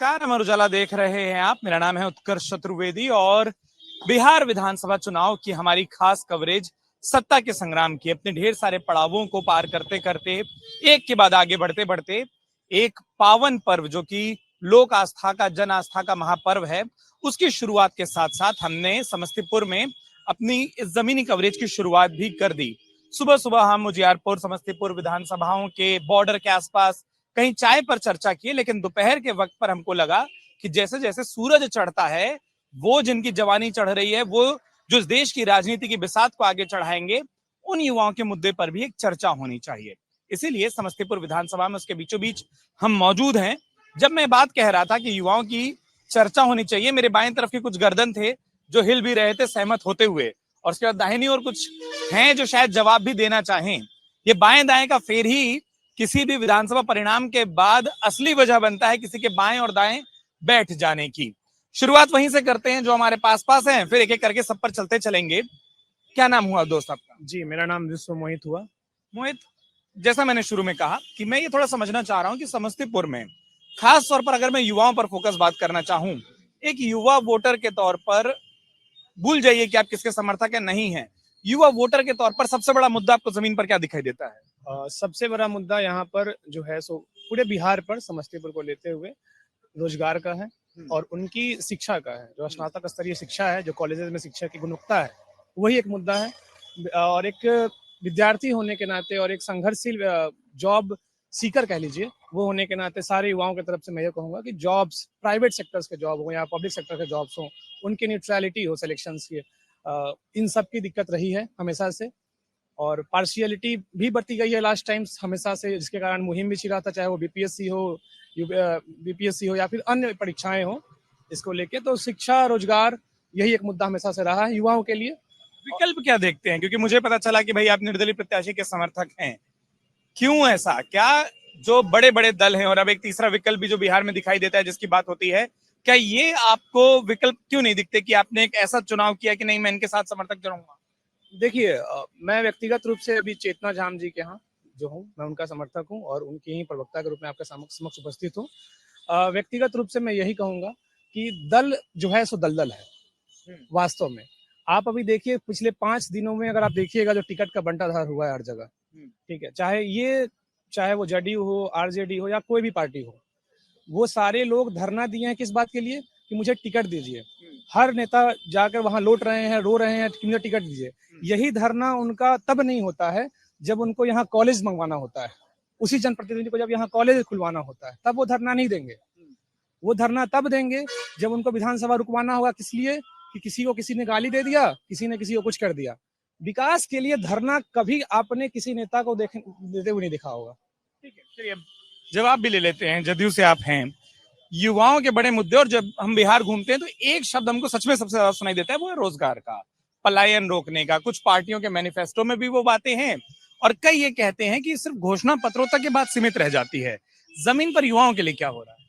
नमस्कार, अमर उजाला देख रहे हैं आप। मेरा नाम है उत्कर्ष चतुर्वेदी और बिहार विधानसभा चुनाव की हमारी खास कवरेज सत्ता के संग्राम की अपने ढेर सारे पड़ावों को पार करते करते एक के बाद आगे बढ़ते बढ़ते एक पावन पर्व जो कि लोक आस्था का जन आस्था का महापर्व है, उसकी शुरुआत के साथ साथ हमने समस्तीपुर में अपनी इस जमीनी कवरेज की शुरुआत भी कर दी। सुबह सुबह हम उजियारपुर समस्तीपुर विधानसभाओं के बॉर्डर के आसपास कहीं चाय पर चर्चा की, लेकिन दोपहर के वक्त पर हमको लगा कि जैसे जैसे सूरज चढ़ता है, वो जिनकी जवानी चढ़ रही है, वो जो इस देश की राजनीति की बिसात को आगे चढ़ाएंगे, उन युवाओं के मुद्दे पर भी एक चर्चा होनी चाहिए। इसीलिए समस्तीपुर विधानसभा में उसके बीचों बीच हम मौजूद हैं। जब मैं बात कह रहा था कि युवाओं की चर्चा होनी चाहिए, मेरे बाएं तरफ के कुछ गर्दन थे जो हिल भी रहे थे सहमत होते हुए, और उसके बाद दाहिनी और कुछ हैं जो शायद जवाब भी देना चाहें। ये बाएं दाएं का फेर ही किसी भी विधानसभा परिणाम के बाद असली वजह बनता है किसी के बाएं और दाएं बैठ जाने की। शुरुआत वहीं से करते हैं जो हमारे पास पास हैं, फिर एक एक करके सब पर चलते चलेंगे। क्या नाम हुआ दोस्त आपका? जी, मेरा नाम विश्व मोहित हुआ। मोहित, जैसा मैंने शुरू में कहा कि मैं ये थोड़ा समझना चाह रहा हूँ कि समस्तीपुर में खास तौर पर अगर मैं युवाओं पर फोकस बात करना चाहूं, एक युवा वोटर के तौर पर, भूल जाइए कि आप किसके समर्थक हैं नहीं है, युवा वोटर के तौर पर सबसे बड़ा मुद्दा आपको जमीन पर क्या दिखाई देता है? सबसे बड़ा मुद्दा यहाँ पर जो है सो पूरे बिहार पर समस्तीपुर को लेते हुए रोजगार का है और उनकी शिक्षा का है। जो स्नातक स्तरीय शिक्षा है, जो कॉलेजेस में शिक्षा की गुणवत्ता है, वही एक मुद्दा है। और एक विद्यार्थी होने के नाते और एक संघर्षशील जॉब सीकर कह लीजिए, वो होने के नाते सारे युवाओं की तरफ से मैं ये कहूँगा कि जॉब्स, प्राइवेट सेक्टर्स के जॉब हो या पब्लिक सेक्टर के जॉब्स हो, उनकी न्यूट्रलिटी हो सिलेक्शंस की, इन सब की दिक्कत रही है हमेशा से। और पार्शियलिटी भी बढ़ती गई है लास्ट टाइम्स हमेशा से, जिसके कारण मुहिम भी छिड़ा था, चाहे वो बीपीएससी हो या फिर अन्य परीक्षाएं हो, इसको लेके। तो शिक्षा, रोजगार, यही एक मुद्दा हमेशा से रहा है युवाओं के लिए। विकल्प क्या देखते हैं? क्योंकि मुझे पता चला कि भाई आप निर्दलीय प्रत्याशी के समर्थक हैं। क्यों ऐसा? क्या जो बड़े बड़े दल हैं और अब एक तीसरा विकल्प भी जो बिहार में दिखाई देता है जिसकी बात होती है, क्या ये आपको विकल्प क्यों नहीं दिखते कि आपने एक ऐसा चुनाव किया कि नहीं, मैं इनके साथ समर्थक जुड़ूंगा? देखिए, मैं व्यक्तिगत रूप से अभी चेतना झाम जी के यहाँ जो हूँ, मैं उनका समर्थक हूँ और उनकी ही प्रवक्ता के रूप में आपके समक्ष उपस्थित हूँ। व्यक्तिगत रूप से मैं यही कहूंगा कि दल जो है सो दलदल है वास्तव में। आप अभी देखिए, पिछले 5 दिनों में अगर आप देखिएगा, जो टिकट का बंटाधार हुआ है हर जगह, ठीक है, चाहे वो जेडीयू हो, आरजेडी हो या कोई भी पार्टी हो, वो सारे लोग धरना दिए हैं किस बात के लिए? कि मुझे टिकट दीजिए। हर नेता जाकर वहां लौट रहे हैं, रो रहे हैं कि मुझे टिकट दीजिए। यही धरना उनका तब नहीं होता है जब उनको यहाँ कॉलेज मंगवाना होता है, उसी जनप्रतिनिधि को जब यहाँ कॉलेज खुलवाना होता है, तब वो धरना नहीं देंगे। वो धरना तब देंगे जब उनको विधानसभा रुकवाना होगा। किस लिए? कि किसी को किसी ने गाली दे दिया, किसी ने किसी को कुछ कर दिया। विकास के लिए धरना कभी आपने किसी नेता को देते हुए नहीं देखा होगा। ठीक है, चलिए जवाब भी ले लेते हैं। जदयू से आप हैं, युवाओं के बड़े मुद्दे, और जब हम बिहार घूमते हैं तो एक शब्द हमको सच में सबसे ज्यादा सुनाई देता है, वो है रोजगार का, पलायन रोकने का। कुछ पार्टियों के मैनिफेस्टो में भी वो बातें हैं और कई ये कहते हैं कि सिर्फ घोषणा पत्रों तक की बात सीमित रह जाती है। जमीन पर युवाओं के लिए क्या हो रहा है?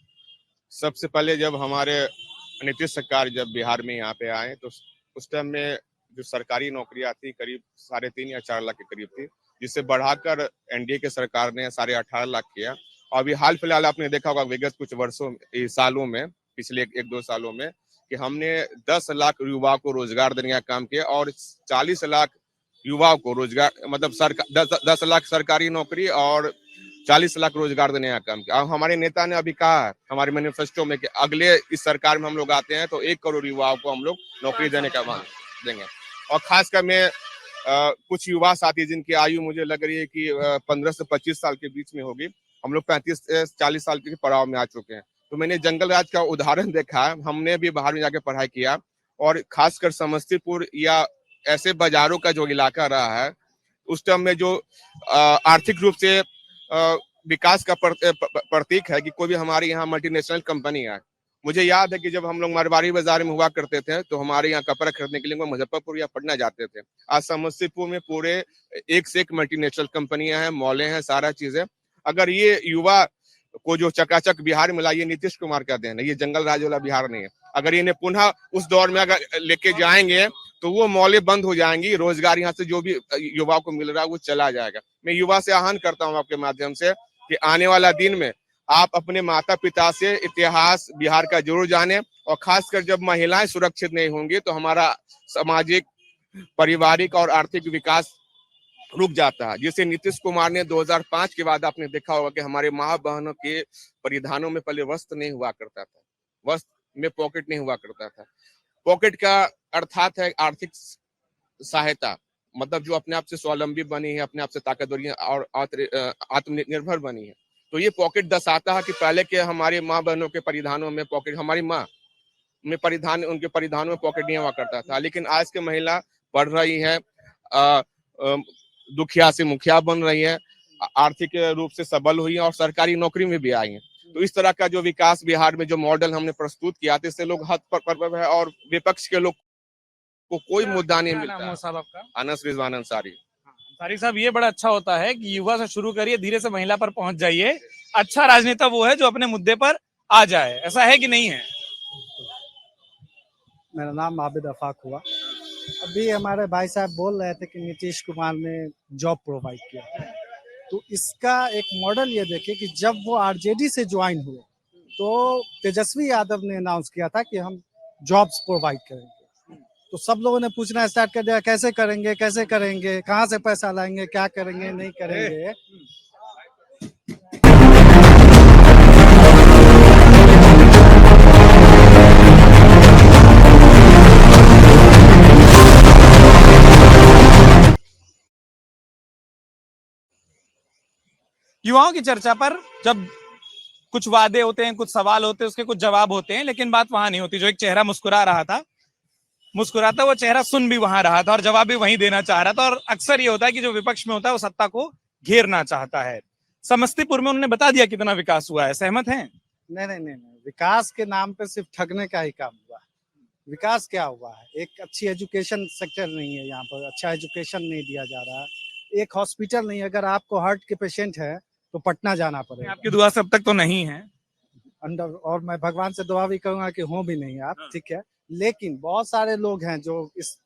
सबसे पहले जब हमारे नीतीश सरकार जब बिहार में यहाँ पे आए तो उस टाइम में जो सरकारी नौकरियां थी करीब 3.5 या 4 लाख के करीब थी, जिसे बढ़ाकर एनडीए के सरकार ने 18.5 लाख किया। और अभी हाल फिलहाल आपने देखा होगा विगत कुछ सालों में, पिछले 1-2 सालों में, कि हमने 10 लाख युवाओं को रोजगार देने का काम किया और 40 लाख युवाओं को रोजगार, मतलब 10 लाख सरकारी नौकरी और 40 लाख रोजगार देने का काम किया। हमारे नेता ने अभी कहा है हमारे मैनिफेस्टो में कि अगले इस सरकार में हम लोग आते हैं तो 1 करोड़ युवाओं को हम लोग नौकरी देने का वादा देंगे। और खासकर मैं कुछ युवा साथी जिनकी आयु मुझे लग रही है कि 15 से 25 साल के बीच में होगी, हम लोग 35 से 40 साल के पड़ाव में आ चुके हैं। तो मैंने जंगल राज का उदाहरण देखा है, हमने भी बाहर में जाके पढ़ाई किया, और खासकर समस्तीपुर या ऐसे बाजारों का जो इलाका रहा है, उस टाइम में जो आर्थिक रूप से विकास का प्रतीक है कि कोई भी हमारे यहाँ मल्टीनेशनल कंपनी है। मुझे याद है कि जब हम लोग मारवाड़ी बाजार में हुआ करते थे तो हमारे यहाँ कपड़ा खरीदने के लिए मुजफ्फरपुर या पटना जाते थे। आज समस्तीपुर में पूरे एक से एक मल्टीनेशनल कंपनियां हैं, मॉलें हैं, सारा चीजें। अगर ये युवा को जो चकाचक बिहार में लाइए, नीतीश कुमार का देन है, ये जंगल राज वाला बिहार नहीं है। अगर इन्हें पुनः उस दौर में अगर लेके जाएंगे तो वो मॉलें बंद हो जाएंगी, रोजगार यहाँ से जो भी युवाओं को मिल रहा है वो चला जाएगा। मैं युवा से आह्वान करता हूँ आपके माध्यम से कि आने वाला दिन में आप अपने माता पिता से इतिहास बिहार का जरूर जानें, और खासकर जब महिलाएं सुरक्षित नहीं होंगी तो हमारा सामाजिक, पारिवारिक और आर्थिक विकास रुक जाता है। जिसे नीतीश कुमार ने 2005 के बाद आपने देखा होगा कि हमारे माँ बहनों के परिधानों में पहले वस्त्र नहीं हुआ करता था, वस्त्र में पॉकेट नहीं हुआ करता था। पॉकेट का अर्थात है आर्थिक सहायता, मतलब जो अपने आप से स्वावलंबी बनी है, अपने आप से ताकतवर है और आत्मनिर्भर बनी है। तो ये पॉकेट दर्शाता है कि पहले के हमारे माँ बहनों के परिधानों में पॉकेट, हमारी माँ में परिधान, उनके परिधानों में पॉकेट नहीं हुआ करता था। लेकिन आज के महिला पढ़ रही है, दुखिया से मुखिया बन रही है, आर्थिक रूप से सबल हुई है और सरकारी नौकरी में भी आई है। तो इस तरह का जो विकास बिहार में जो मॉडल हमने प्रस्तुत किया था, इससे लोग हद पर है और विपक्ष के लोग को कोई मुद्दा नहीं क्या नाम मिलता। है साहब आपका? अनस रिजवान अंसारी। अंसारी साहब, ये बड़ा अच्छा होता है कि युवा से शुरू करिए, धीरे से महिला पर पहुंच जाइए। अच्छा राजनेता वो है जो अपने मुद्दे पर आ जाए, ऐसा है कि नहीं है? मेरा नाम आबिद अफाक हुआ। अभी हमारे भाई साहब बोल रहे थे कि नीतीश कुमार ने जॉब प्रोवाइड किया, तो इसका एक मॉडल ये देखिए कि जब वो आरजेडी से ज्वाइन हुए तो तेजस्वी यादव ने अनाउंस किया था कि हम जॉब्स प्रोवाइड करेंगे। तो सब लोगों ने पूछना स्टार्ट कर दिया, कैसे करेंगे, कैसे करेंगे, कहाँ से पैसा लाएंगे, क्या करेंगे, नहीं करेंगे। युवाओं की चर्चा पर जब कुछ वादे होते हैं, कुछ सवाल होते हैं, उसके कुछ जवाब होते हैं, लेकिन बात वहां नहीं होती। जो एक चेहरा मुस्कुरा रहा था, मुस्कुराता वो चेहरा सुन भी वहां रहा था और जवाब भी वहीं देना चाह रहा था। और अक्सर ये होता है कि जो विपक्ष में होता है वो सत्ता को घेरना चाहता है। समस्तीपुर में उन्होंने बता दिया कितना विकास हुआ है, सहमत हैं? नहीं, विकास के नाम पे सिर्फ ठगने का ही काम हुआ है। विकास क्या हुआ है? एक अच्छी एजुकेशन सेक्टर नहीं है, यहाँ पर अच्छा एजुकेशन नहीं दिया जा रहा है। एक हॉस्पिटल नहीं, अगर आपको हार्ट के पेशेंट है तो पटना जाना पड़ेगा। आपकी दुआ से अब तक तो नहीं है अंडर, और मैं भगवान से दुआ भी करूंगा कि हो भी नहीं आप, ठीक है। लेकिन बहुत सारे लोग हैं जो इस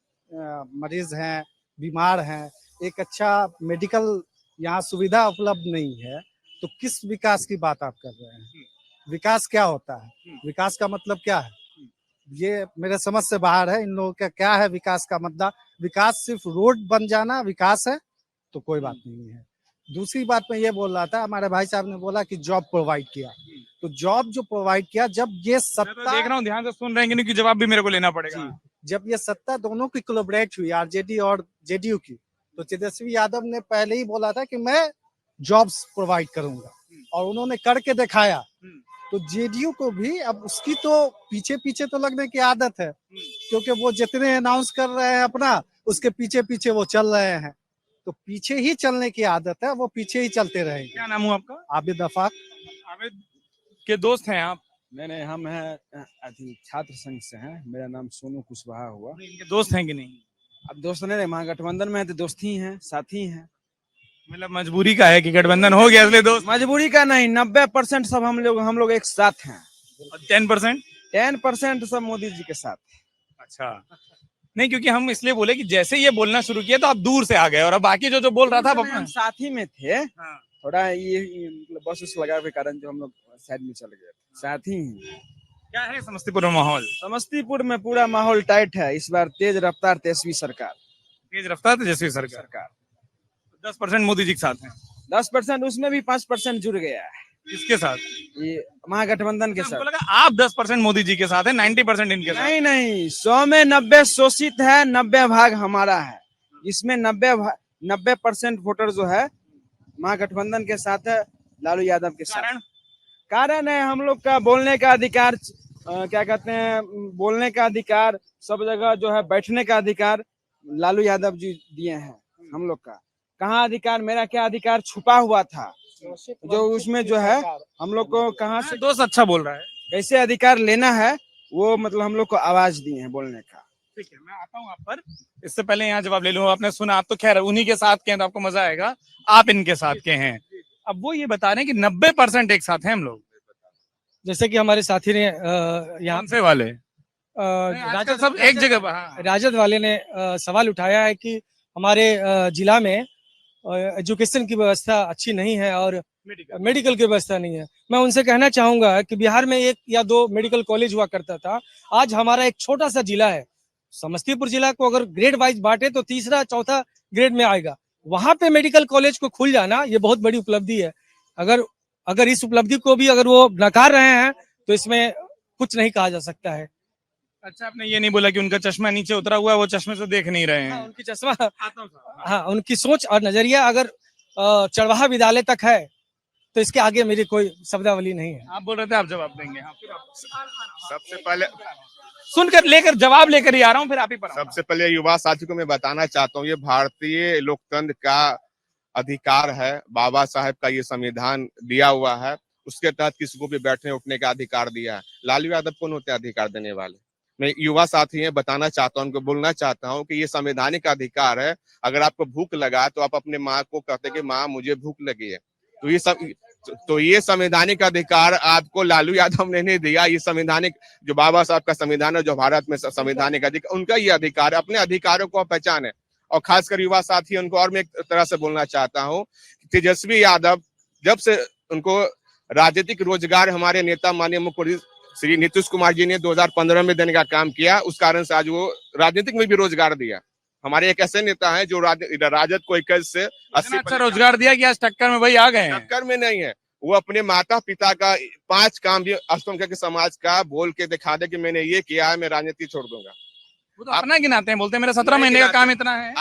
मरीज हैं, बीमार हैं, एक अच्छा मेडिकल यहाँ सुविधा उपलब्ध नहीं है, तो किस विकास की बात आप कर रहे हैं? विकास क्या होता है? विकास का मतलब क्या है? ये मेरे समझ से बाहर है। इन लोगों का क्या है विकास का मतलब? विकास सिर्फ रोड बन जाना विकास है? तो कोई बात नहीं है। दूसरी बात मैं ये बोल रहा था, हमारे भाई साहब ने बोला कि जॉब प्रोवाइड किया, तो जॉब जो प्रोवाइड किया, जब ये मैं सत्ता, तो देख रहा हूँ, ध्यान से सुन रहे हैं कि नहीं, कि जवाब भी मेरे को लेना पड़ेगा। जब ये सत्ता दोनों की कोलैबोरेट हुई, आरजेडी और जेडीयू की, तो तेजस्वी यादव ने पहले ही बोला था कि मैं जॉब्स प्रोवाइड करूंगा, और उन्होंने करके दिखाया। तो जेडीयू को भी अब उसकी तो पीछे पीछे तो लगने की आदत है, क्योंकि वो जितने अनाउंस कर रहे हैं अपना, उसके पीछे पीछे वो चल रहे हैं। तो पीछे ही चलने की आदत है, वो पीछे ही चलते रहेंगे। क्या नाम हुआ आपका? आबिद अफाक। आबिद के दोस्त हैं आप? नहीं, हम हैं छात्र संघ से हैं। मेरा नाम सोनू कुशवाहा हुआ। इनके दोस्त हैं कि नहीं? अब दोस्त नहीं, महागठबंधन में है तो दोस्त ही हैं, साथी हैं। मतलब मजबूरी का है कि गठबंधन हो गया इसलिए दोस्त? मजबूरी का नहीं, 90% सब हम लोग एक साथ हैं। 10%? 10% सब मोदी जी के साथ। अच्छा, नहीं, क्योंकि हम इसलिए बोले कि जैसे ये बोलना शुरू किया तो आप दूर से आ गए, और अब बाकी जो बोल रहा था आप अपना। हम साथी में थे। हाँ। थोड़ा ये मतलब बस उस लगा के कारण जो हम लोग साइड में चले गए, साथी हैं। क्या है समस्तीपुर में माहौल? समस्तीपुर में पूरा माहौल टाइट है। इस बार तेज रफ्तार तेजस्वी सरकार। तेज रफ्तार तेजस्वी सरकार। 10% मोदी जी के साथ हैं। 10%, उसमें भी 5% जुड़ गया है। किसके साथ? ये महागठबंधन के साथ। हमको लगा आप 10% मोदी जी के साथ है, 90% इनके साथ। नहीं, 100 में 90 शोषित है, 90 भाग हमारा है। इसमें 90% वोटर जो है महागठबंधन के साथ है, लालू यादव के साथ। कारण है हम लोग का बोलने का अधिकार, क्या कहते हैं, बोलने का अधिकार, सब जगह जो है बैठने का अधिकार लालू यादव जी दिए हैं हम लोग का। कहाँ अधिकार, मेरा क्या अधिकार छुपा हुआ था, जो उसमें जो है हम लोग को कहाँ से दोस्त अच्छा बोल रहा है, कैसे अधिकार लेना है, वो मतलब हम लोग को आवाज दिए हैं बोलने का। ठीक है, मैं आता हूँ आप पर। इससे पहले यहाँ जवाब ले लूँ। आपने सुना, आप तो खैर उन्हीं के साथ के हैं तो आपको मजा आएगा, आप इनके साथ के हैं। अब वो ये बता रहे हैं कि 90% एक साथ हैं हम लोग। जैसे कि हमारे साथी ने यहाँ से वाले राजद सब एक जगह, हाँ। राजद वाले ने सवाल उठाया है कि हमारे जिला में एजुकेशन की व्यवस्था अच्छी नहीं है, और मेडिकल की व्यवस्था नहीं है। मैं उनसे कहना चाहूंगा कि बिहार में 1 या 2 मेडिकल कॉलेज हुआ करता था। आज हमारा एक छोटा सा जिला है, समस्तीपुर जिला को अगर ग्रेड वाइज बांटे तो तीसरा चौथा ग्रेड में आएगा। वहां पे मेडिकल कॉलेज को खुल जाना ये बहुत बड़ी उपलब्धि है। अगर अगर इस उपलब्धि को भी अगर वो नकार रहे हैं तो इसमें कुछ नहीं कहा जा सकता है। अच्छा, आपने ये नहीं बोला कि उनका चश्मा नीचे उतरा हुआ है, वो चश्मे से देख नहीं रहे हाँ, हैं। उनकी चश्मा, हाँ, उनकी सोच और नजरिया अगर चरवाहा विद्यालय तक है तो इसके आगे मेरी कोई शब्दावली नहीं है। आप बोल रहे थे, आप जवाब देंगे। हाँ, फिर आप सबसे पहले सुनकर लेकर जवाब लेकर ही आ रहा हूँ, फिर आप ही पर आऊंगा। सबसे पहले युवा साथी को मैं बताना चाहता हूँ, ये भारतीय लोकतंत्र का अधिकार है। बाबा साहेब का ये संविधान दिया हुआ है, उसके तहत किसी को भी बैठने उठने का अधिकार दिया है। लालू यादव कौन होते हैं अधिकार देने वाले? मैं युवा साथी है, बताना चाहता हूँ, उनको बोलना चाहता हूँ कि ये संवैधानिक अधिकार है। अगर आपको भूख लगा तो आप अपने माँ को कहते कि माँ मुझे भूख लगी है, तो ये संवैधानिक अधिकार आपको लालू यादव ने नहीं दिया। ये संवैधानिक जो बाबा साहब का संविधान है, जो भारत में संवैधानिक अधिकार, उनका ये अधिकार है। अपने अधिकारों को पहचाने। और खासकर युवा साथी उनको और मैं एक तरह से बोलना चाहता हूँ, तेजस्वी यादव जब से उनको राजनीतिक रोजगार हमारे नेता माननीय मुख्यमंत्री श्री नीतीश कुमार जी ने 2015 में देने का काम किया, उस कारण से आज वो राजनीतिक में भी रोजगार दिया। हमारे एक ऐसे नेता हैं जो राजद को 21 से 80 अच्छा रोजगार दिया कि आज टक्कर में वही आ गए हैं। टक्कर में नहीं है। वो अपने माता पिता का 5 काम भी अल्पसंख्यक समाज का बोल के दिखा दे कि मैंने ये किया है, मैं राजनीति छोड़ दूंगा। वो तो अपना गिनाते हैं, बोलते हैं मेरा 17 महीने का काम इतना है।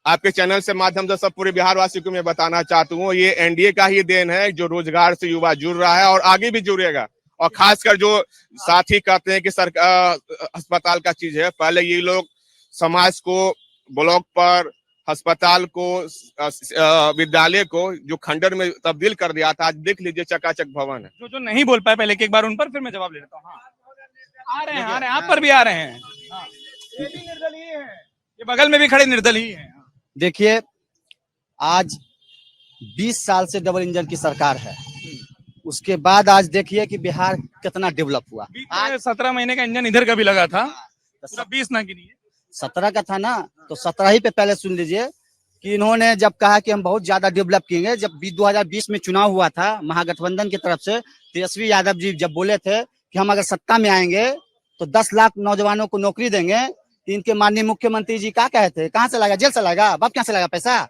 आपके चैनल से माध्यम से सब पूरे बिहार वासी को मैं बताना चाहता हूँ, ये एनडीए का ही देन है जो रोजगार से युवा जुड़ रहा है और आगे भी जुड़ेगा। और खासकर जो साथी कहते हैं कि सरकार अस्पताल का चीज है, पहले ये लोग समाज को ब्लॉक पर, अस्पताल को, विद्यालय को जो खंडर में तब्दील कर दिया था, आज देख लीजिए चकाचक भवन है। जो नहीं बोल पाए पहले एक बार उन पर, फिर मैं जवाब ले लेता हूँ। हाँ। आ रहे हैं, आप पर भी आ रहे हैं। हाँ। ये भी निर्दलीय है, ये बगल में भी खड़े निर्दलीय हैं। देखिए, आज 20 साल से डबल इंजन की सरकार है, उसके बाद आज देखिए कि बिहार कितना डेवलप हुआ। आज 17 महीने का इंजन इधर का भी लगा था, 20 ना गिनिए, 17 का था ना, तो 17 ही पे पहले सुन लीजिए कि इन्होंने जब कहा कि हम बहुत ज्यादा डेवलप किए। जब 2020 में चुनाव हुआ था महागठबंधन की तरफ से, तेजस्वी यादव जी जब बोले थे कि हम अगर सत्ता में आएंगे तो 10 लाख नौजवानों को नौकरी देंगे, इनके माननीय मुख्यमंत्री जी क्या कहे थे, कहाँ से लाएगा, जेल से लाएगा, बाप कहाँ से लाएगा पैसा?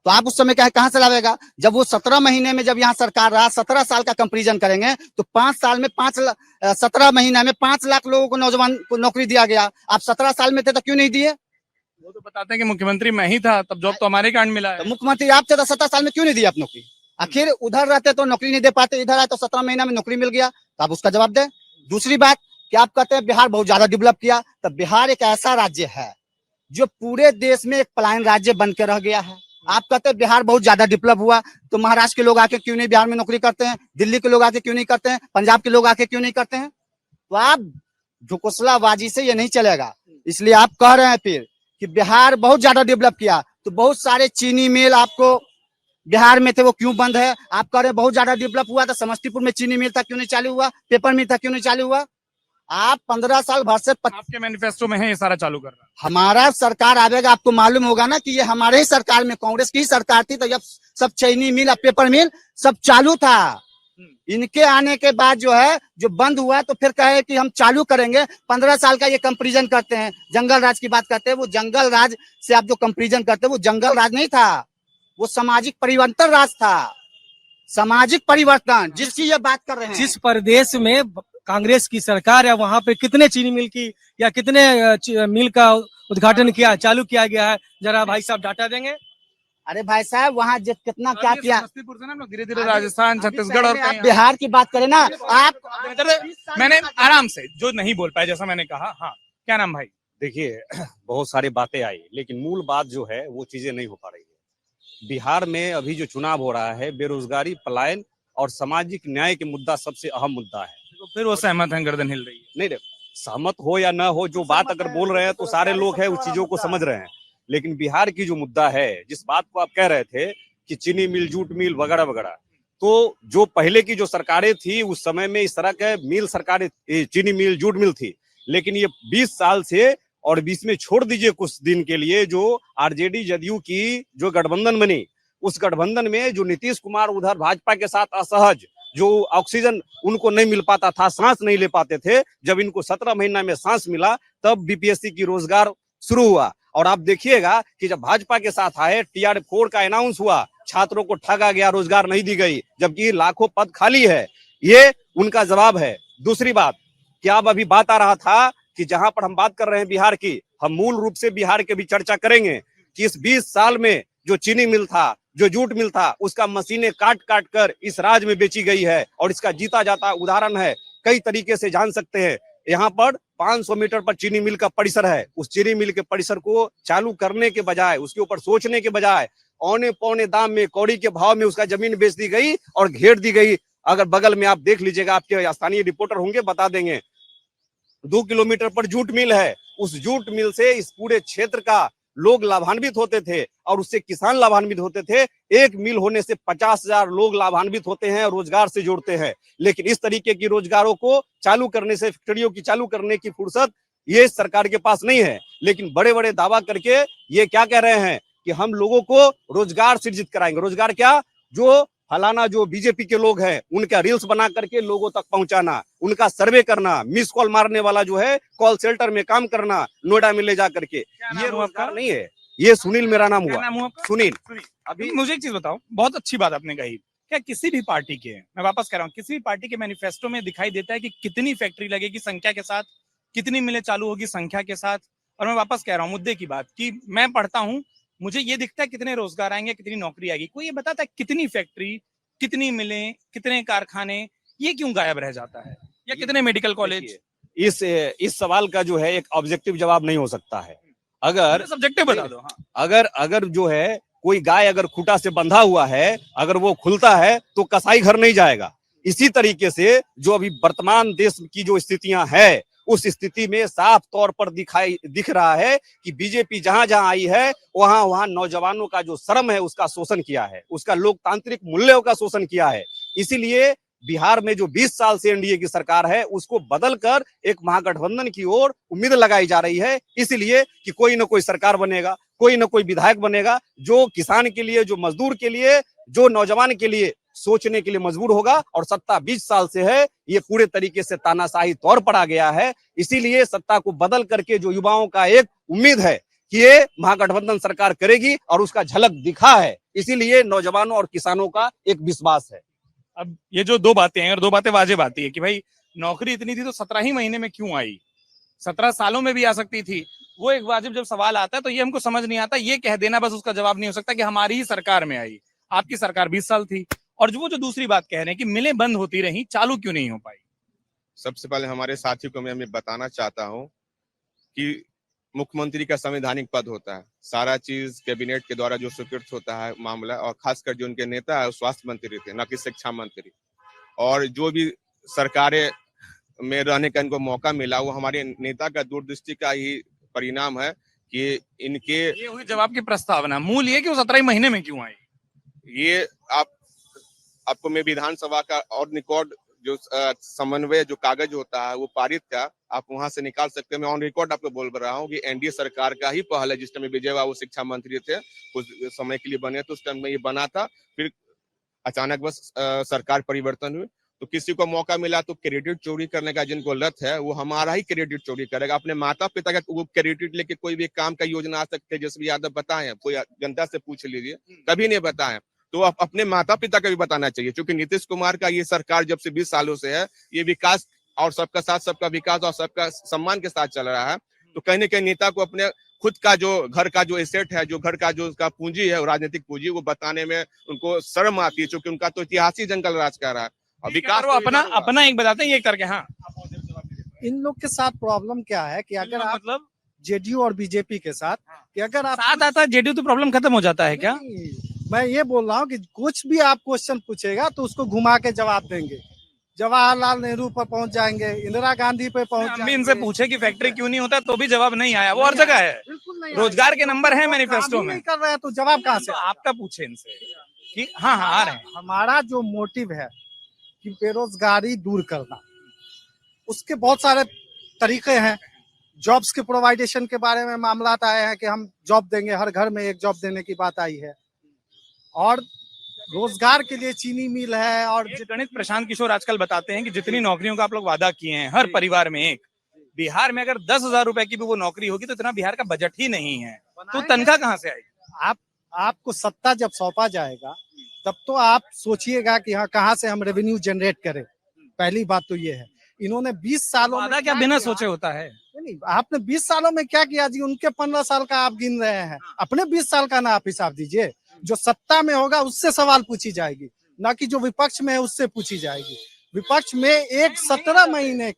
तो आप उस समय कहाँ से लाएगा? जब वो 17 महीने में जब यहाँ सरकार रहा, 17 साल का कंपेरिजन करेंगे तो 5 साल में 17 महीने में 5 लाख लोगों को, नौजवान को नौकरी दिया गया। आप 17 साल में थे तो क्यों नहीं दिए? वो तो बताते हैं कि मुख्यमंत्री मैं ही था, तब जॉब तो हमारे कारण मिला है। तो मुख्यमंत्री आप थे तो 17 साल में क्यों नहीं दिया आप नौकरी? आखिर उधर रहते तो नौकरी नहीं दे पाते, इधर आए तो 17 महीना में नौकरी मिल गया, तो आप उसका जवाब दें। दूसरी बात कि आप कहते हैं बिहार बहुत ज्यादा डेवलप किया, तो बिहार एक ऐसा राज्य है जो पूरे देश में एक पलायन राज्य बन के रह गया है। आप कहते हैं बिहार बहुत ज्यादा डेवलप हुआ, तो महाराष्ट्र के लोग आके क्यों नहीं बिहार में नौकरी करते हैं? दिल्ली के लोग आके क्यों नहीं करते हैं? पंजाब के लोग आके क्यों नहीं करते हैं? तो आप झुकोसलाबाजी से ये नहीं चलेगा। इसलिए आप कह रहे हैं फिर कि बिहार बहुत ज्यादा डेवलप किया, तो बहुत सारे चीनी मिल आपको बिहार में थे वो क्यों बंद है? आप कह रहे हैं बहुत ज्यादा डेवलप हुआ, तो समस्तीपुर में चीनी मिल था क्यों नहीं चालू हुआ? पेपर मिल था क्यों नहीं चालू हुआ? आप 15 साल भर से आपके मैनिफेस्टो में है ये सारा चालू कर रहा है। हमारा सरकार आवेगा, आपको मालूम होगा ना कि ये हमारे ही सरकार में, कांग्रेस की ही सरकार थी, तो जब सब चीनी मिल, पेपर मिल सब चालू था। इनके आने के बाद जो है जो बंद हुआ, तो फिर कहे कि हम चालू करेंगे। 15 साल का ये कंपेरिजन करते हैं, जंगल राज की बात करते हैं। वो जंगल राज से आप जो कंपेरिजन करते हैं, वो जंगल राज नहीं था, वो सामाजिक परिवर्तन राज था। सामाजिक परिवर्तन जिसकी ये बात कर रहे हैं। जिस प्रदेश में कांग्रेस की सरकार है वहां पे कितने चीनी मिल की या कितने मिल का उद्घाटन किया, चालू किया गया है, जरा भाई साहब डाटा देंगे। अरे भाई साहब, वहाँ कितना क्या किया? समस्तीपुर से ना धीरे धीरे राजस्थान, छत्तीसगढ़ और आप बिहार की बात करें ना, आप मैंने आराम से, जो नहीं बोल पाए जैसा मैंने कहा। हाँ, क्या नाम भाई? देखिए, बहुत सारी बातें आई, लेकिन मूल बात जो है वो चीजें नहीं हो पा रही है। बिहार में अभी जो चुनाव हो रहा है, बेरोजगारी, पलायन और सामाजिक न्याय के मुद्दा सबसे अहम मुद्दा है। तो फिर वो सहमत हैं, गर्दन हिल रही है। नहीं, सहमत हो या ना हो, जो बात अगर बोल रहे हैं तो सारे लोग हैं उस चीजों को समझ रहे हैं। लेकिन बिहार की जो मुद्दा है, जिस बात को आप कह रहे थे कि चीनी मिल, जूट मिल वगैरह वगैरह, तो जो पहले की जो सरकारें थी उस समय में इस तरह के मिल सरकारें, चीनी मिल, जूट मिल थी। लेकिन ये 20 साल से, और बीच में छोड़ दीजिए कुछ दिन के लिए, जो आरजेडी जदयू की जो गठबंधन बनी, उस गठबंधन में जो नीतीश कुमार उधर भाजपा के साथ असहज, जो ऑक्सीजन उनको नहीं मिल पाता था, सांस नहीं ले पाते थे, जब इनको 17 महीना में सांस मिला तब बीपीएससी की रोजगार शुरू हुआ। और आप देखिएगा कि जब भाजपा के साथ आए, TR4 का अनाउंस हुआ, छात्रों को ठगा गया, रोजगार नहीं दी गई, जबकि लाखों पद खाली है। ये उनका जवाब है। दूसरी बात, क्या अब अभी बात आ रहा था कि जहां पर हम बात कर रहे हैं बिहार की, हम मूल रूप से बिहार के भी चर्चा करेंगे कि इस 20 साल में जो चीनी मिल था, जो जूट मिल था, उसका मशीनें काट काट कर इस राज्य में बेची गई है। और इसका जीता जाता उदाहरण है, कई तरीके से जान सकते हैं। यहाँ पर 500 मीटर पर चीनी मिल का परिसर है। उस चीनी मिल के परिसर को चालू करने के बजाय, उसके ऊपर सोचने के बजाय, औने पौने दाम में, कौड़ी के भाव में उसका जमीन बेच दी गई और घेर दी गई। अगर बगल में आप देख लीजिएगा, आपके स्थानीय रिपोर्टर होंगे, बता देंगे, 2 किलोमीटर पर जूट मिल है। उस जूट मिल से इस पूरे क्षेत्र का लोग लाभान्वित होते थे और उससे किसान लाभान्वित होते थे। एक मिल होने से 50,000 लोग लाभान्वित होते हैं, रोजगार से जोड़ते हैं। लेकिन इस तरीके की रोजगारों को चालू करने से, फैक्ट्रियों की चालू करने की फुर्सत ये सरकार के पास नहीं है। लेकिन बड़े बड़े दावा करके ये क्या कह रहे हैं कि हम लोगों को रोजगार सृजित कराएंगे। रोजगार क्या? जो फलाना जो बीजेपी के लोग हैं उनका रील्स बना करके लोगों तक पहुंचाना, उनका सर्वे करना, मिस कॉल मारने वाला जो है कॉल सेंटर में काम करना, नोएडा में ले जा करके, ये रोजगार नहीं है। ये सुनील मेरा नाम क्या हुआ। नाम हुआ आपका? सुनील। अभी मुझे एक चीज बताओ, बहुत अच्छी बात आपने कही। क्या किसी भी पार्टी के, मैं वापस कह रहा हूँ, किसी भी पार्टी के मैनिफेस्टो में दिखाई देता है कि कितनी फैक्ट्री लगेगी संख्या के साथ, कितनी मिलें चालू होगी संख्या के साथ? और मैं वापस कह रहा हूँ मुद्दे की बात, कि मैं पढ़ता हूँ, मुझे ये दिखता है कितने रोजगार आएंगे, कितनी नौकरी आएगी। कोई ये बताता है कितनी फैक्ट्री, कितनी मिलें, कितने कारखाने, ये क्यों गायब रह जाता है? या कितने मेडिकल कॉलेज? इस सवाल का जो है एक ऑब्जेक्टिव जवाब नहीं हो सकता है। अगर सब्जेक्टिव बता दो। हाँ, अगर जो है कोई गाय अगर खूंटा से बंधा हुआ है, अगर वो खुलता है तो कसाई घर नहीं जाएगा। इसी तरीके से जो अभी वर्तमान देश की जो स्थितियां है, उस स्थिति में साफ तौर पर दिख रहा है कि बीजेपी जहां जहां आई है वहां वहां नौजवानों का जो श्रम है उसका शोषण किया है, उसका लोकतांत्रिक मूल्यों का शोषण किया है। इसीलिए बिहार में जो 20 साल से एनडीए की सरकार है उसको बदलकर एक महागठबंधन की ओर उम्मीद लगाई जा रही है। इसलिए कि कोई ना कोई सरकार बनेगा, कोई ना कोई विधायक बनेगा जो किसान के लिए, जो मजदूर के लिए, जो नौजवान के लिए सोचने के लिए मजबूर होगा। और सत्ता 20 साल से है, ये पूरे तरीके से तानाशाही तौर पर आ गया है। इसीलिए सत्ता को बदल करके जो युवाओं का एक उम्मीद है कि ये महागठबंधन सरकार करेगी और उसका झलक दिखा है, इसीलिए नौजवानों और किसानों का एक विश्वास है। अब ये जो दो बातें हैं, और दो बातें वाजिब आती है कि भाई नौकरी इतनी थी तो 17 ही महीने में क्यों आई? 17 सालों में भी आ सकती थी। वो एक वाजिब जब सवाल आता है तो ये हमको समझ नहीं आता। ये कह देना बस उसका जवाब नहीं हो सकता कि हमारी ही सरकार में आई। आपकी सरकार 20 साल थी। और जो दूसरी बात कह रहे हैं कि मिलें बंद होती रही, चालू क्यों नहीं हो पाई? सबसे पहले हमारे साथी को मैं बताना चाहता हूँ कि मुख्यमंत्री का संवैधानिक पद होता है, सारा चीज कैबिनेट के द्वारा जो स्वीकृत होता है मामला, और खासकर जो उनके नेता है स्वास्थ्य मंत्री थे, न कि शिक्षा मंत्री। और जो भी सरकारें में रहने का इनको मौका मिला वो हमारे नेता का दूरदृष्टि का ही परिणाम है कि इनके ये हुई जवाब की प्रस्तावना। मूल ये कि वो 17 महीने में क्यों आई? ये आपको मैं विधानसभा का और रिकॉर्ड जो समन्वय जो कागज होता है वो पारित का आप वहां से निकाल सकते हैं। मैं ऑन रिकॉर्ड आपको बोल रहा हूँ कि एनडीए सरकार का ही पहल है। जिस टाइम विजय बाबू शिक्षा मंत्री थे, कुछ समय के लिए बने तो उस टाइम में ये बना था। फिर अचानक बस सरकार परिवर्तन हुई तो किसी को मौका मिला तो क्रेडिट चोरी करने का जिनको लत है वो हमारा ही क्रेडिट चोरी करेगा। अपने माता पिता का वो क्रेडिट लेके कोई भी काम का योजना आ सकते, जैसे यादव बताए, कोई जनता से पूछ लीजिए, कभी नहीं बताए। तो अपने माता पिता का भी बताना चाहिए, क्योंकि नीतीश कुमार का ये सरकार जब से 20 सालों से है, ये विकास और सबका साथ सबका विकास और सबका सम्मान के साथ चल रहा है। तो कहीं ना कहीं नेता को अपने खुद का जो घर का जो एसेट है, जो घर का जो उसका पूंजी है, राजनीतिक पूंजी, वो बताने में उनको शर्म आती है, क्योंकि उनका तो इतिहासी जंगल राज कर रहा है। और विकास वो अपना एक बताते हैं, ये करके। हाँ, इन लोग के साथ प्रॉब्लम क्या है कि अगर आप मतलब जेडीयू और बीजेपी के साथ, कि अगर आप साथ आता है जेडीयू तो प्रॉब्लम खत्म हो जाता है क्या? नहीं, मैं ये बोल रहा हूँ कि कुछ भी आप क्वेश्चन पूछेगा तो उसको घुमा के जवाब देंगे। जवाहरलाल नेहरू पर पहुंच जाएंगे, इंदिरा गांधी पे पहुंच हम भी जाएंगे। इनसे पूछे कि फैक्ट्री क्यों नहीं होता तो भी जवाब नहीं आया। वो हर जगह है, बिल्कुल नहीं रोजगार के नंबर है आएगा। मैनिफेस्टो काम ही में। नहीं कर रहे हैं तो जवाब कहाँ से? तो आपका पूछे इनसे कि हाँ हाँ आ रहे हैं। हमारा जो मोटिव है कि बेरोजगारी दूर करना, उसके बहुत सारे तरीके हैं। जॉब्स के प्रोवाइडेशन के बारे में मामला आए हैं कि हम जॉब देंगे, हर घर में एक जॉब देने की बात आई है। और रोजगार के लिए चीनी मिल है। और एक गणित प्रशांत किशोर आजकल बताते हैं कि जितनी नौकरियों का आप लोग वादा किए हैं हर परिवार में एक, बिहार में अगर 10,000 रुपए की भी वो नौकरी होगी तो इतना बिहार का बजट ही नहीं है, तो तनख्वाह कहाँ से आएगी? आपको सत्ता जब सौंपा जाएगा तब तो आप सोचिएगा कि हाँ कहाँ से हम रेवेन्यू जनरेट करें। पहली बात तो ये है। इन्होंने 20 सालों में वादा क्या बिना सोचे होता है? नहीं, आपने 20 सालों में क्या किया जी? उनके 15 साल का आप गिन रहे हैं, अपने 20 साल का ना आप हिसाब दीजिए। जो सत्ता में होगा उससे सवाल पूछी जाएगी, ना कि जो विपक्ष में है उससे पूछी जाएगी। विपक्ष में एक 17 महीने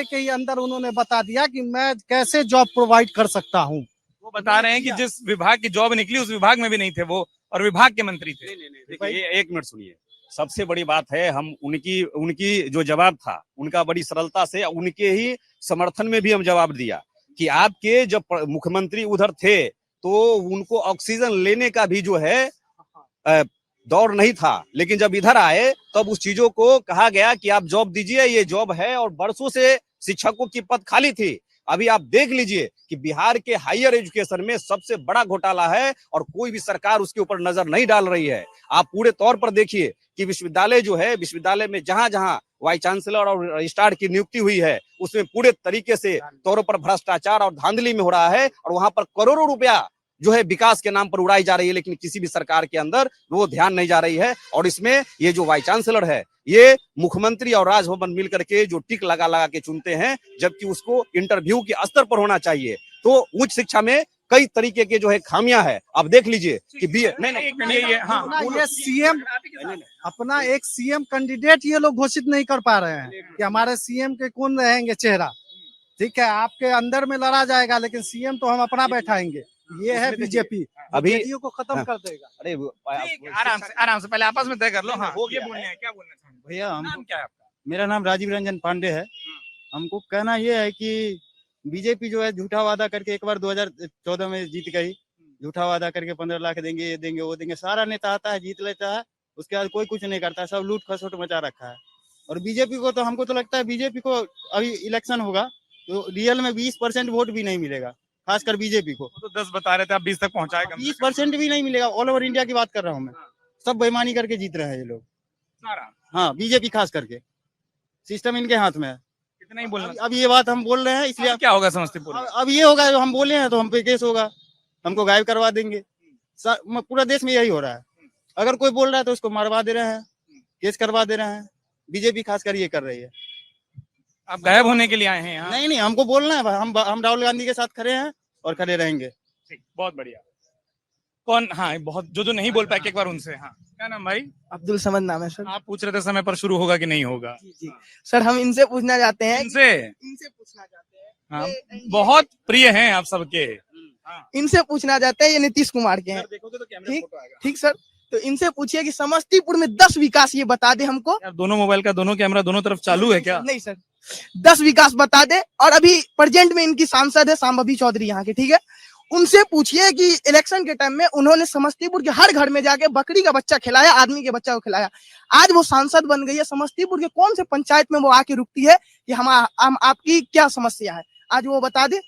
के ही अंदर उन्होंने बता दिया कि मैं कैसे जॉब प्रोवाइड कर सकता हूँ। वो बता रहे हैं कि जिस विभाग की जॉब निकली उस विभाग में भी नहीं थे वो, और विभाग के मंत्री थे। देखिए एक मिनट सुनिए, सबसे बड़ी बात है हम उनकी जो जवाब था उनका बड़ी सरलता से उनके ही समर्थन में भी हम जवाब दिया कि आपके जब मुख्यमंत्री उधर थे तो उनको ऑक्सीजन लेने का भी जो है दौर नहीं था, लेकिन जब इधर आए तब उस चीजों को कहा गया कि आप जॉब दीजिए, ये जॉब है, और बरसों से शिक्षकों की पद खाली थी। अभी आप देख लीजिए कि बिहार के हायर एजुकेशन में सबसे बड़ा घोटाला है और कोई भी सरकार उसके ऊपर नजर नहीं डाल रही है। आप पूरे तौर पर देखिए कि विश्वविद्यालय जो है, विश्वविद्यालय में जहां जहां वाइस चांसलर और रजिस्ट्रार की नियुक्ति हुई है उसमें पूरे तरीके से तौर पर भ्रष्टाचार और धांधली में हो रहा है, और वहां पर करोड़ों रुपया जो है विकास के नाम पर उड़ाई जा रही है, लेकिन किसी भी सरकार के अंदर वो ध्यान नहीं जा रही है। और इसमें ये जो वाइस चांसलर है ये मुख्यमंत्री और राजभवन मिल करके जो टिक लगा लगा के चुनते हैं, जबकि उसको इंटरव्यू के स्तर पर होना चाहिए। तो उच्च शिक्षा में कई तरीके के जो है खामियां है। आप देख लीजिए कि ये सीएम अपना एक सीएम कैंडिडेट ये लोग घोषित नहीं कर पा रहे हैं कि हमारे सीएम के कौन रहेंगे चेहरा। ठीक है, आपके अंदर में लड़ा जाएगा, लेकिन सीएम तो हम अपना बैठाएंगे। ये है बीजेपी, अभी जेडीयू को खत्म कर देगा। अरे आराम से पहले आपस में तय कर लो। हाँ, हो ये गया बोलने हैं, क्या बोलना चाहेंगे? भैया नाम क्या है आपका? मेरा नाम राजीव रंजन पांडे है। हमको कहना यह है कि बीजेपी जो है झूठा वादा करके एक बार 2014 में जीत गई। झूठा वादा करके 15 लाख देंगे, ये देंगे, वो देंगे। सारा नेता आता है, जीत लेता है, उसके बाद कोई कुछ नहीं करता है, सब लूट खसोट मचा रखा है। और बीजेपी को तो हमको तो लगता है बीजेपी को अभी इलेक्शन होगा तो रियल में 20% वोट भी नहीं मिलेगा, खासकर बीजेपी को। तो 10 बता रहे थे, आप 20 तक पहुंचाएगा। 20% भी नहीं मिलेगा। ऑल ओवर इंडिया की बात कर रहा हूँ मैं, सब बेईमानी करके जीत रहे हैं ये लोग। हाँ, बीजेपी खास करके, सिस्टम इनके हाथ में है। कितना ही बोलना। अब ये बात हम बोल रहे हैं, इसलिए क्या होगा समस्तीपुर में? अब ये होगा, जो हम बोले हैं तो हम पे केस होगा, हमको गायब करवा देंगे। पूरा देश में यही हो रहा है। अगर कोई बोल रहा है तो उसको मरवा दे रहे हैं, केस करवा दे रहे हैं। बीजेपी खासकर ये कर रही है। आप गायब होने के लिए आए हैं यहाँ? नहीं, हमको बोलना है, हम राहुल गांधी के साथ खड़े हैं और खड़े रहेंगे। ठीक, बहुत बढ़िया। कौन? हाँ, बहुत जो नहीं बोल पाए एक बार उनसे। हाँ, क्या नाम भाई? अब्दुल समद नाम है सर। आप पूछ रहे थे समय पर शुरू होगा कि नहीं होगा? जी सर, हम इनसे पूछना चाहते हैं। इनसे पूछना चाहते हैं। हाँ, बहुत प्रिय हैं आप सबके। इनसे पूछना चाहते हैं, ये नीतीश कुमार के हैं। देखोगे तो कैमरे में फोटो आएगा। ठीक सर, तो इनसे पूछिए कि समस्तीपुर में 10 विकास ये बता दे हमको। यार, दोनों मोबाइल का दोनों कैमरा दोनों तरफ चालू है क्या? नहीं सर, 10 विकास बता दे। और अभी प्रेजेंट में इनकी सांसद है सांबवी चौधरी यहाँ के, ठीक है। उनसे पूछिए कि इलेक्शन के टाइम में उन्होंने समस्तीपुर के हर घर में जाके बकरी का बच्चा खिलाया, आदमी के बच्चा को खिलाया। आज वो सांसद बन गई है, समस्तीपुर के कौन से पंचायत में वो आके रुकती है कि हम आपकी क्या समस्या है, आज वो बता दे।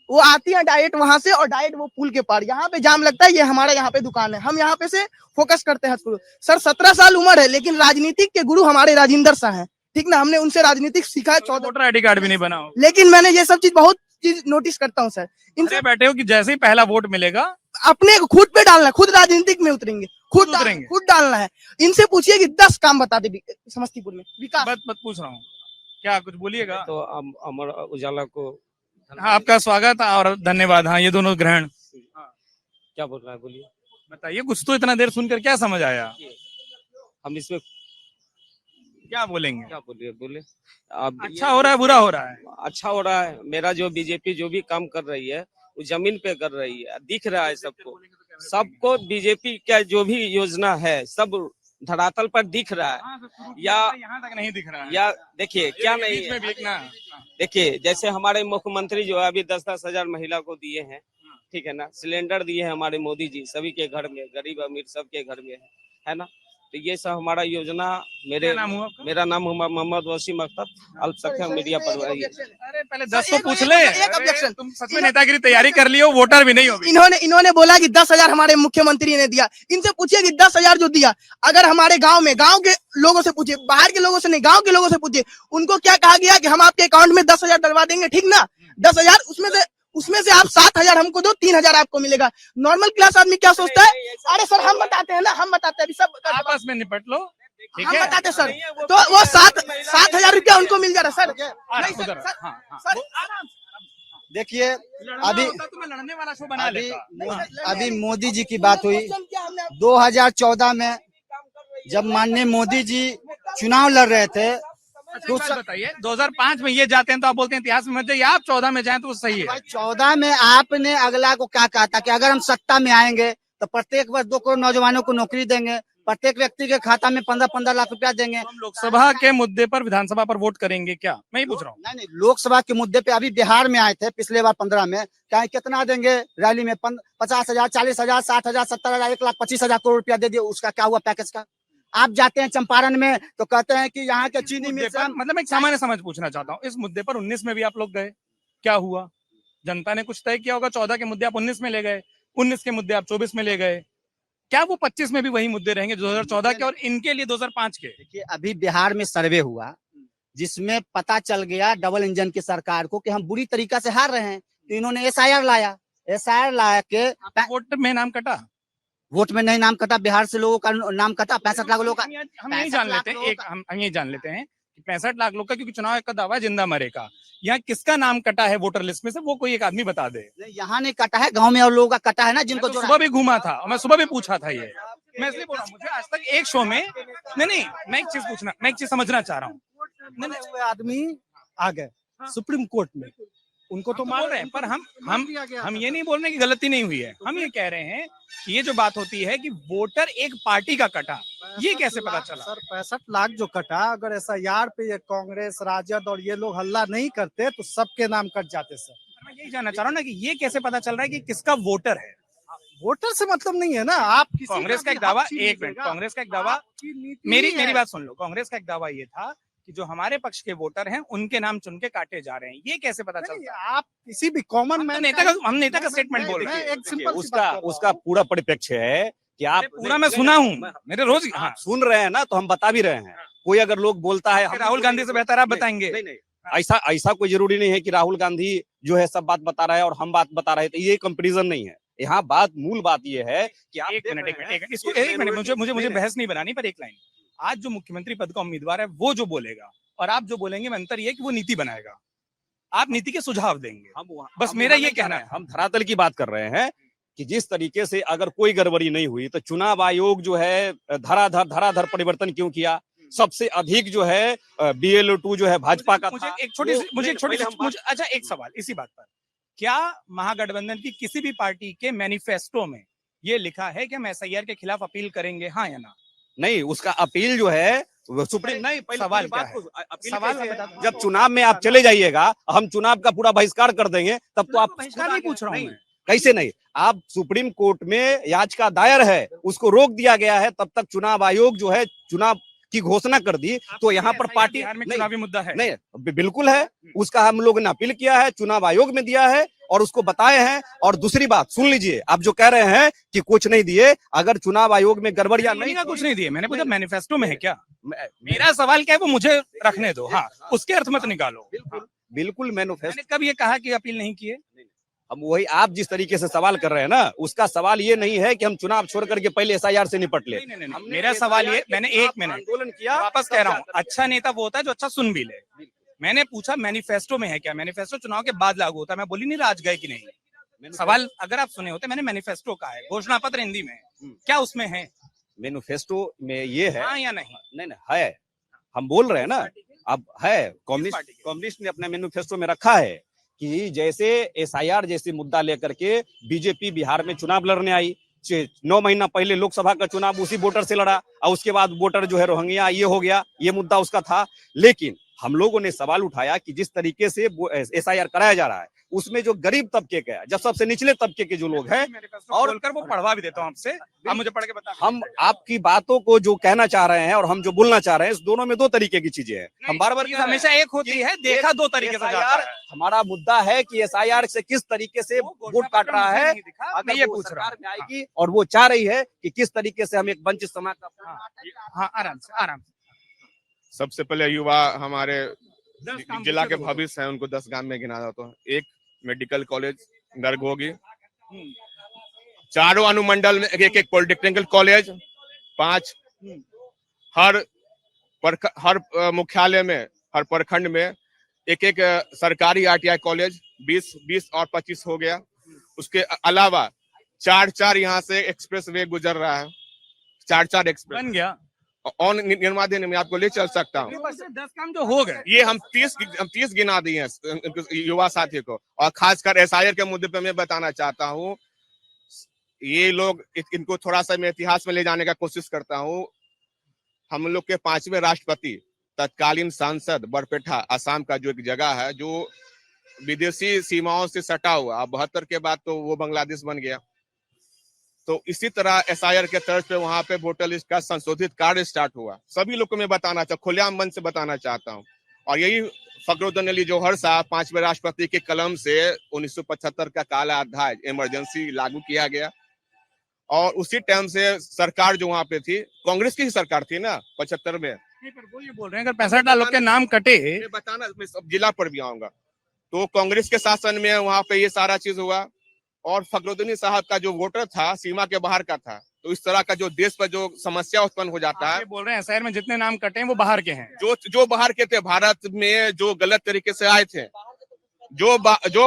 वो आती है डायरेक्ट वहां से, और डायरेक्ट वो पुल के पार यहाँ पे जाम लगता है। ये हमारा यहाँ पे दुकान है, हम यहाँ पे से फोकस करते हैं। सर 17 साल उम्र है, लेकिन राजनीतिक के गुरु हमारे राजेंद्र शाह हैं, ठीक ना। हमने उनसे राजनीतिक सीखा है। 14 वोटर आईडी कार्ड भी नहीं बना हो, लेकिन मैंने ये सब चीज बहुत चीज नोटिस करता हूँ सर। इनसे बैठे हो कि जैसे ही पहला वोट मिलेगा अपने खुद पे डालना है, खुद राजनीतिक में उतरेंगे, खुद डालना है। इनसे पूछिए कि 10 काम बता दे समस्तीपुर में विकास। बस पूछ रहा हूँ, क्या कुछ बोलिएगा? तो अमर उजाला को हाँ, आपका स्वागत और धन्यवाद। हाँ, ये दोनों ग्रहण। क्या बोल रहा है, बोलिए, बताइए। कुछ तो इतना देर सुनकर क्या समझ आया? हम इसमें क्या बोलेंगे? क्या बोले अच्छा हो रहा है, बुरा हो रहा है? अच्छा हो रहा है। मेरा जो बीजेपी जो भी काम कर रही है वो जमीन पे कर रही है, दिख रहा है सबको बीजेपी का जो भी योजना है सब धरातल पर दिख रहा है। या यहाँ तक नहीं दिख रहा है? या देखिए क्या नहीं है, देखिए जैसे हमारे मुख्यमंत्री जो है अभी 10-10 हजार महिला को दिए हैं, ठीक है ना। सिलेंडर दिए हैं हमारे मोदी जी, सभी के घर में, गरीब अमीर सबके घर में है ना। तो ये सब हमारा योजना क्या नाम हुआ आपका? मेरा नाम मोहम्मद वसीम अख्तर, अल्पसंख्यक मीडिया पर। अरे पहले 10 सर, तो पूछ एक- ले। एक अरे, objection। तुम सच में नेतागिरी तैयारी कर लियो, वोटर भी नहीं होगी। इन्होंने बोला कि 10,000 हमारे मुख्यमंत्री ने दिया। इनसे पूछिए कि 10,000 जो दिया, अगर हमारे गांव के लोगों से पूछिए, बाहर के लोगों से नहीं, गांव के लोगों से पूछिए, उनको क्या कहा गया कि हम आपके अकाउंट में 10,000 डलवा देंगे, ठीक ना? 10,000 उसमें से आप 7,000 हमको दो, 3,000 आपको मिलेगा। नॉर्मल क्लास आदमी क्या सोचता है? अरे सर, हम बताते हैं ना, हम बताते हैं अभी सब आपस में निपट लो, ठीक हम है? बताते हैं सर। तो वो 7,000 रुपया उनको मिल जा रहा है सर। नहीं उधर, सर, हाँ, हाँ। सर, देखिए लड़ना अभी होता तो मैं लड़ने वाला शो बना लेता। अभी मोदी जी की बात हुई 2014 में, जब माननीय मोदी जी चुनाव लड़ रहे थे तो बताइए 2005 में ये जाते हैं तो आप बोलते हैं इतिहास में मत जाइए, आप 14 में जाएं तो वो सही है। भाई 14 में आपने अगला को क्या कहा था कि अगर हम सत्ता में आएंगे तो प्रत्येक वर्ष 2 करोड़ नौजवानों को नौकरी देंगे, प्रत्येक व्यक्ति के खाता में 15-15 लाख रुपया देंगे। हम लोकसभा के मुद्दे पर विधानसभा पर वोट करेंगे क्या? मैं ही पूछ रहा हूँ। नहीं, लोकसभा के मुद्दे पे अभी बिहार में आए थे पिछले बार 15 में, क्या कितना देंगे रैली में? 50,000, 40,000, 60,000, 70,000, 1,25,000 करोड़ रुपया दे दिए। उसका क्या हुआ पैकेज का? आप जाते हैं चंपारण में तो कहते हैं कि यहाँ के चीनी मिल से मतलब एक सामान्य समझ पूछना चाहता हूँ, इस मुद्दे पर 19 में भी आप लोग गए, क्या हुआ? जनता ने कुछ तय किया होगा। 14 के मुद्दे आप 19 में ले गए, 19 के मुद्दे आप 24 में ले गए, क्या वो 25 में भी वही मुद्दे रहेंगे 2014 के और इनके लिए 2005 के? देखिए अभी बिहार में सर्वे हुआ जिसमें पता चल गया डबल इंजन की सरकार को कि हम बुरी तरीका से हार रहे हैं, तो इन्होंने SIR लाया। SIR ला के वोट में नाम कटा, वोट में नहीं नाम कटा, बिहार से लोगों का नाम कटा, 65 लाख लोगों का। हम यही जान लेते हैं, हम यही जान लेते हैं कि 65 लाख लोग का, क्योंकि चुनाव का दावा है जिंदा मरेगा। यहाँ किसका नाम कटा है वोटर लिस्ट में से, वो कोई एक आदमी बता दे। यहाँ नहीं कटा है, गांव में और लोगों का कटा है ना, जिनको मैं तो सुबह भी घूमा था और मैं सुबह भी पूछा था ये। मैं इसलिए बोल रहा हूँ, मुझे आज तक एक शो में नहीं, मैं एक चीज समझना चाह रहा हूँ। हुए आदमी आ गए सुप्रीम कोर्ट में, उनको तो बोल रहे हैं, पर हम ये नहीं बोल रहे कि गलती नहीं हुई है। हम ये कह रहे हैं कि ये जो बात होती है कि वोटर एक पार्टी का कटा, ये कैसे पता चला? सर 65 लाख जो कटा, अगर SIR पे ये कांग्रेस, राजद और ये लोग हल्ला नहीं करते तो सबके नाम कट जाते सर। मैं यही जानना चाह रहा हूँ ना कि ये कैसे पता चल रहा है कि किसका वोटर है? वोटर से मतलब नहीं है ना। आप कांग्रेस का एक दावा, एक मिनट, कांग्रेस का एक दावा, मेरी बात सुन लो। कांग्रेस का एक दावा ये था कि जो हमारे पक्ष के वोटर हैं उनके नाम चुन के काटे जा रहे हैं, ये कैसे पता चलता है? आप किसी भी कॉमन मैन हम नेता का स्टेटमेंट बोल रहे हैं। एक सिंपल उसका पूरा परिप्रेक्ष्य है कि आप पूरा मैं सुना हूँ, मेरे रोज हाँ, सुन रहे हैं ना, तो हम बता भी रहे हैं। कोई अगर लोग बोलता है राहुल गांधी से बेहतर आप बताएंगे। नहीं, ऐसा कोई जरूरी नहीं है कि राहुल गांधी जो है सब बात बता रहा है और हम बात बता रहे थे, ये कंपैरिजन नहीं है। यहाँ मूल बात ये है कि आप एक मिनट, मुझे बहस नहीं बनानी, पर एक लाइन, आज जो मुख्यमंत्री पद का उम्मीदवार है वो जो बोलेगा और आप जो बोलेंगे में अंतर ये है कि वो नीति बनाएगा, आप नीति के सुझाव देंगे। बस मेरा ये कहना है। हम धरातल की बात कर रहे हैं कि जिस तरीके से अगर कोई गड़बड़ी नहीं हुई तो चुनाव आयोग जो है धराधर परिवर्तन क्यों किया? सबसे अधिक जो है BLO2 जो है भाजपा का था। अच्छा एक सवाल इसी बात पर, क्या महागठबंधन की किसी भी पार्टी के मैनिफेस्टो में ये लिखा है कि हम SIR के खिलाफ अपील करेंगे, हाँ या ना? नहीं, उसका अपील जो है सुप्रीम नहीं, सवाल क्या है? सवाल जब चुनाव में आप चले जाइएगा, हम चुनाव का पूरा बहिष्कार कर देंगे, तब तो आप नहीं पूछ रहा हूँ मैं। कैसे नहीं? आप सुप्रीम कोर्ट में याचिका दायर है, उसको रोक दिया गया है, तब तक चुनाव आयोग जो है चुनाव की घोषणा कर दी, तो यहाँ पर पार्टी बिहार में चुनावी मुद्दा है नहीं, बिल्कुल है। उसका हम लोगों ने अपील किया है, चुनाव आयोग में दिया है और उसको बताए हैं। और दूसरी बात सुन लीजिए, आप जो कह रहे हैं कि कुछ नहीं दिए, अगर चुनाव आयोग में गड़बड़ियां नहीं, कुछ नहीं दिए, मैंने पूछा मैनिफेस्टो में है क्या? मेरा सवाल क्या है वो मुझे रखने दो, हाँ, उसके अर्थ मत निकालो। बिल्कुल मैनिफेस्टो। मैंने कब ये कहा कि अपील नहीं किए? हम वही, आप जिस तरीके से सवाल कर रहे हैं ना, उसका सवाल ये नहीं है कि हम चुनाव छोड़ करके पहले SIR से निपट ले। नहीं, मेरा सवाल ये, मैंने एक मिनट आंदोलन किया, वापस कह रहा हूँ, अच्छा नेता वो होता है जो अच्छा सुन भी ले। मैंने पूछा मैनिफेस्टो में है क्या? मैनिफेस्टो चुनाव के बाद लागू होता है, मैं बोली नहीं राज गए कि नहीं। सवाल अगर आप सुने होते, मैंने मैनिफेस्टो कहा है, घोषणा पत्र हिंदी में, क्या उसमें है? मैनिफेस्टो में ये है, हाँ या नहीं? नहीं है, हम बोल रहे हैं ना, अब है कम्युनिस्ट ने अपने मैनिफेस्टो में रखा है कि जैसे SIR जैसे मुद्दा लेकर के बीजेपी बिहार में चुनाव लड़ने आई, 9 महीना पहले लोकसभा का चुनाव उसी वोटर से लड़ा और उसके बाद वोटर जो है रोहिंग्या ये हो गया, ये मुद्दा उसका था। लेकिन हम लोगों ने सवाल उठाया कि जिस तरीके से SIR कराया जा रहा है उसमें जो गरीब तबके का है, जब सबसे निचले तबके के जो लोग हैं, और बोलकर वो पढ़वा भी देता हूँ आपसे, आप मुझे पढ़ के बता। हम आपकी बातों को जो कहना चाह रहे हैं और हम जो बोलना चाह रहे हैं, इस दोनों में दो तरीके की चीजें हैं। हम बार बार हमेशा एक होती है, देखा दो तरीके से जाता है। हमारा मुद्दा है कि SIR से किस तरीके से वोट काट रहा है, मैं ये वो पूछ रहा सरकार में आएगी और वो चाह रही है कि किस तरीके से हम एक वंचित समाज का। हाँ, आराम से। सबसे पहले युवा हमारे 10 काम जिला के पूछे तो। भविष्य है, उनको 10 काम में गिना जाता है। एक मेडिकल कॉलेज नर्ग होगी, चारों अनुमंडल में एक एक पॉलिटेक्निकल कॉलेज, 5 हर मुख्यालय में, हर प्रखंड में एक एक सरकारी ITI कॉलेज, 20 और 25 हो गया। उसके अलावा 4 यहाँ से एक्सप्रेस वे गुजर रहा है, 4 एक्सप्रेस बन गया और निर्माण में आपको ले चल सकता हूँ। 10 काम जो हो गए, ये हम 30 गिना दिए हैं युवा साथी को। और खासकर SIR के मुद्दे पे मैं बताना चाहता हूँ, ये लोग इनको थोड़ा सा मैं इतिहास में ले जाने का कोशिश करता हूँ। हम लोग के 5वें राष्ट्रपति, तत्कालीन सांसद बरपेटा असम का जो एक जगह है जो विदेशी सीमाओं से सटा हुआ, 72 के बाद तो वो बांग्लादेश बन गया। तो इसी तरह SIR के तर्ज पे वहां पे वोटर लिस्ट का संशोधित कार्य स्टार्ट हुआ। सभी लोग को मैं बताना चाहता, खुलेआम मन से बताना चाहता हूँ। और यही फखरुद्दीन अली जौहर साहब 5वें राष्ट्रपति के कलम से 1975 का काला अध्याय इमरजेंसी लागू किया गया। और उसी टाइम से सरकार जो वहां पे थी, कांग्रेस की ही सरकार थी ना 75 में। वो ये बोल रहे हैं अगर 65 लोग के नाम कटे, मैं बताना, मैं सब जिला पर भी आऊंगा। तो कांग्रेस के शासन में वहां पे ये सारा चीज हुआ। और फखरुद्दीन साहब का जो वोटर था सीमा के बाहर का था। तो इस तरह का जो देश पर जो समस्या उत्पन्न हो जाता है, बोल रहे हैं SIR में जितने नाम कटे हैं वो बाहर के हैं। जो बाहर के थे, भारत में जो गलत तरीके से आए थे, जो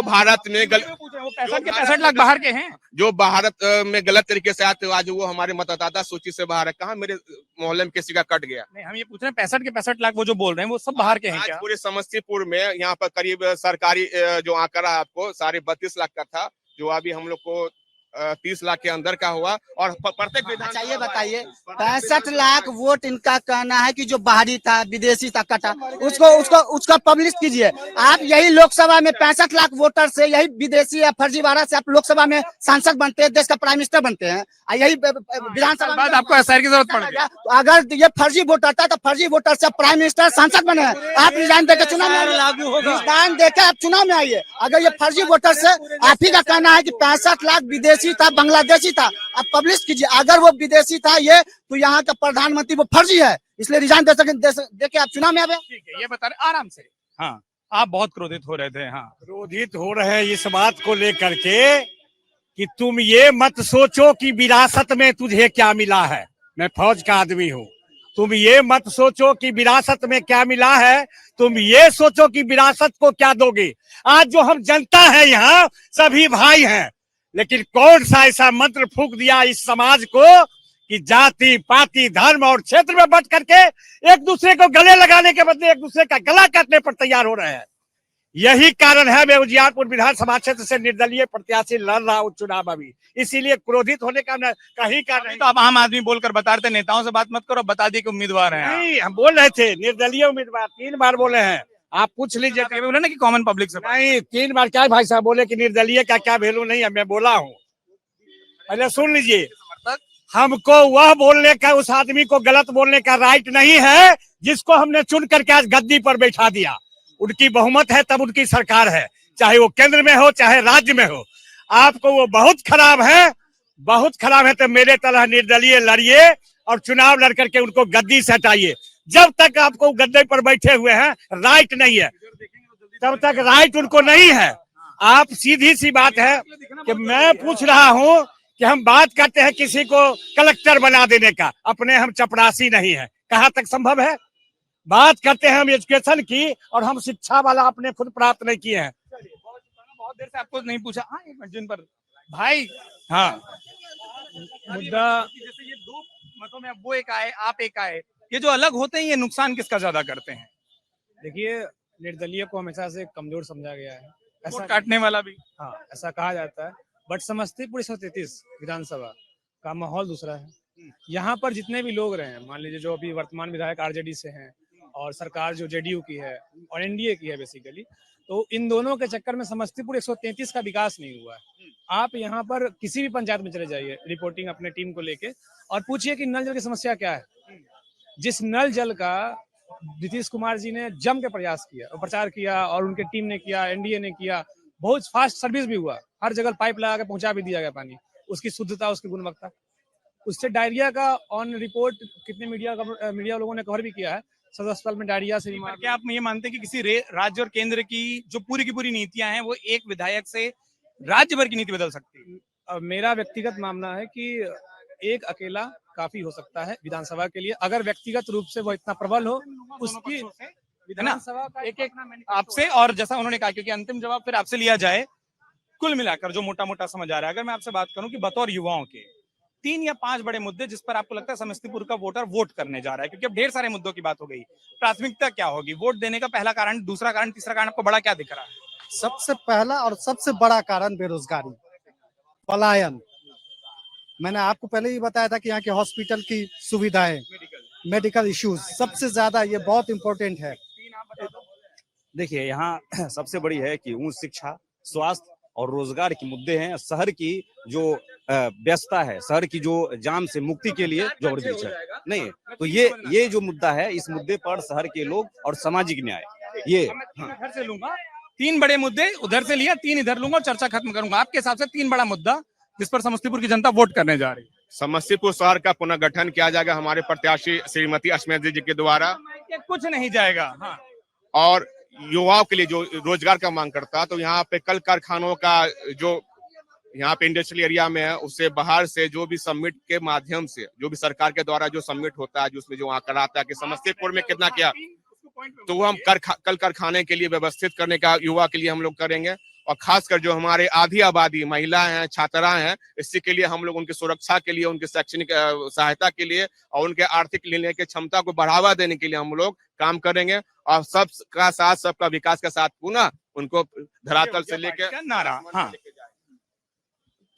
भारत में वो 65 लाख बाहर के हैं, जो भारत में गलत तरीके से आए थे, आज वो हमारे मतदाता सूची से बाहर है। कहाँ मेरे मोहल्ले में किसी का कट गया? नहीं, हम ये पूछ रहे हैं 65 लाख वो जो बोल रहे हैं वो सब बाहर के हैं आज क्या? पूरे समस्तीपुर में यहाँ पर करीब सरकारी जो आंकड़ा है आपको 32.5 लाख का था, जो अभी हम लोग को 30 लाख के अंदर का हुआ। और प्रत्येक अच्छा ये बताइए, 65 लाख वोट इनका कहना है कि जो बाहरी था, विदेशी था, कटा, उसको पब्लिश कीजिए। आप यही लोकसभा में 65 लाख वोटर से, यही विदेशी या फर्जीवाड़ा से आप लोकसभा में सांसद बनते हैं, देश का प्राइम मिनिस्टर बनते हैं। यही विधानसभा बाद आपको SIR की जरूरत पड़ेगी। तो अगर ये फर्जी वोटर था तो फर्जी वोटर से प्राइम मिनिस्टर सांसद बने हैं। आप रिजाइन देकर चुनाव में रिजाइन देकर आप चुनाव में आइए। अगर ये फर्जी वोटर से, आप ही का कहना है कि 65 लाख विदेशी था, बांग्लादेशी था, आप पब्लिश कीजिए। अगर वो विदेशी था ये, तो यहाँ का प्रधानमंत्री वो फर्जी है, इसलिए रिजाइन दे के आप चुनाव में आवे। ठीक है, ये बता रहे आराम से। हाँ, आप बहुत क्रोधित हो रहे थे। हाँ, क्रोधित हो रहे हैं इस बात को लेकर के कि तुम ये मत सोचो कि विरासत में तुझे क्या मिला है। मैं फौज का आदमी हूँ। तुम ये मत सोचो कि विरासत में क्या मिला है, तुम ये सोचो कि विरासत को क्या दोगे। आज जो हम जनता है यहाँ सभी भाई हैं, लेकिन कौन सा ऐसा मंत्र फूंक दिया इस समाज को कि जाति पाति धर्म और क्षेत्र में बंट करके एक दूसरे को गले लगाने के बदले एक दूसरे का गला काटने पर तैयार हो रहे हैं। यही कारण है मैं उजियारपुर विधानसभा क्षेत्र से निर्दलीय प्रत्याशी लड़ रहा हूँ चुनाव अभी, इसीलिए क्रोधित होने का कहीं का नहीं। तो आप आम आदमी बोलकर बता रहे थे नेताओं से बात मत करो, बता दिए कि उम्मीदवार हैं। नहीं, हम बोल रहे थे निर्दलीय उम्मीदवार, 3 बार बोले हैं। आप पूछ लीजिए, बोले ना कि कॉमन पब्लिक से। नहीं, 3 बार क्या भाई साहब बोले कि निर्दलीय का क्या वैल्यू नहीं है, मैं बोला हूँ। पहले सुन लीजिए, हमको वह बोलने का, उस आदमी को गलत बोलने का राइट नहीं है जिसको हमने चुन करके आज गद्दी पर बैठा दिया। उनकी बहुमत है तब उनकी सरकार है, चाहे वो केंद्र में हो चाहे राज्य में हो। आपको वो बहुत खराब है, बहुत खराब है, तो मेरे तरह निर्दलीय लड़िए और चुनाव लड़ करके उनको गद्दी से हटाइए। जब तक आपको गद्दे पर बैठे हुए हैं राइट नहीं है, तब तक राइट उनको नहीं है। आप सीधी सी बात है कि मैं पूछ रहा हूं कि हम बात करते हैं किसी को कलेक्टर बना देने का, अपने हम चपरासी नहीं है, कहाँ तक संभव है। बात करते हैं हम एजुकेशन की, और हम शिक्षा वाला अपने खुद प्राप्त नहीं किए हैं। बहुत देर से आपको नहीं पूछा। हाँ, एक मिनट जिन पर भाई। हाँ, मुद्दा जैसे ये 2 मतों में अब वो एक आए, आप एक आए, ये जो अलग होते हैं ये नुकसान किसका ज्यादा करते हैं? देखिए, निर्दलीय को हमेशा से कमजोर समझा गया है, वोट काटने वाला भी। हाँ, ऐसा कहा जाता है। बट समस्तीपुर 133 विधानसभा का माहौल दूसरा है। यहाँ पर जितने भी लोग रहे हैं, मान लीजिए जो अभी वर्तमान विधायक RJD से हैं, और सरकार जो JDU की है और NDA की है बेसिकली, तो इन दोनों के चक्कर में समस्तीपुर 133 का विकास नहीं हुआ है। आप यहाँ पर किसी भी पंचायत में चले जाइए रिपोर्टिंग अपने टीम को लेके और पूछिए कि नल जल की समस्या क्या है। जिस नल जल का नीतीश कुमार जी ने जम के प्रयास किया और प्रचार किया और उनके टीम ने किया, एनडीए ने किया, बहुत फास्ट सर्विस भी हुआ, हर जगह पाइप लगा के पहुंचा भी दिया गया पानी, उसकी शुद्धता, उसकी गुणवत्ता। उससे डायरिया का ऑन रिपोर्ट कितने मीडिया लोगों ने कवर भी किया है, सदर अस्पताल में डायरिया से बीमार। क्या आप ये मानते हैं कि किसी राज्य और केंद्र की जो पूरी की पूरी नीतियां हैं वो एक विधायक से राज्य भर की नीति बदल सकती है? मेरा व्यक्तिगत मानना है कि एक अकेला काफी हो सकता है विधानसभा के लिए, अगर व्यक्तिगत रूप से वो इतना प्रबल हो। उसकी विधानसभा का एक आपसे, और जैसा उन्होंने कहा, क्योंकि अंतिम जवाब फिर आपसे लिया जाए, कुल मिलाकर जो मोटा मोटा समझ आ रहा है, अगर मैं आपसे बात करूं कि बतौर युवाओं के 3 या 5 बड़े मुद्दे जिस पर आपको लगता है समस्तीपुर का वोटर वोट करने जा रहा है, क्योंकि अब ढेर सारे मुद्दों की बात हो गई, प्राथमिकता क्या होगी? वोट देने का पहला कारण, दूसरा कारण, तीसरा कारण आपको बड़ा क्या दिख रहा है? सबसे पहला और सबसे बड़ा कारण बेरोजगारी, पलायन। मैंने आपको पहले ही बताया था कि यहाँ के हॉस्पिटल की सुविधाएं, मेडिकल इश्यूज, सबसे ज्यादा ये बहुत इंपॉर्टेंट है। देखिए, यहाँ सबसे बड़ी है कि उच्च शिक्षा, स्वास्थ्य और रोजगार के मुद्दे हैं। शहर की जो व्यस्तता है, शहर की जो जाम से मुक्ति के लिए जो ओवरब्रिज है नहीं, तो ये जो मुद्दा है, इस मुद्दे पर शहर के लोग और सामाजिक न्याय, ये घर से लूंगा 3 बड़े मुद्दे, उधर से लिया 3 इधर लूंगा, चर्चा खत्म करूंगा। आपके हिसाब से 3 बड़ा मुद्दा जिस पर समस्तीपुर की जनता वोट करने जा रही है? समस्तीपुर शहर का पुनर्गठन किया जाएगा हमारे प्रत्याशी श्रीमती अश्मेध जी के द्वारा, कुछ नहीं जाएगा। हाँ। और युवाओं के लिए जो रोजगार का मांग करता, तो यहाँ पे कल कारखानों का जो यहाँ पे इंडस्ट्रियल एरिया में है, उससे बाहर से जो भी सबमिट के माध्यम से, जो भी सरकार के द्वारा जो सबमिट होता है, जो उसमें जो आंकड़ा आता है कि समस्तीपुर में कितना किया, तो वो हम कल कारखाने के लिए व्यवस्थित करने का युवा के लिए हम लोग करेंगे। और खासकर जो हमारे आधी आबादी महिलाएं हैं, छात्राएं हैं, इसी के लिए हम लोग उनकी सुरक्षा के लिए, उनकी शैक्षणिक सहायता के लिए और उनके आर्थिक लेने की क्षमता को बढ़ावा देने के लिए हम लोग काम करेंगे। और सबका साथ, सबका विकास का साथ पुनः उनको धरातल से लेकर नारा। हाँ,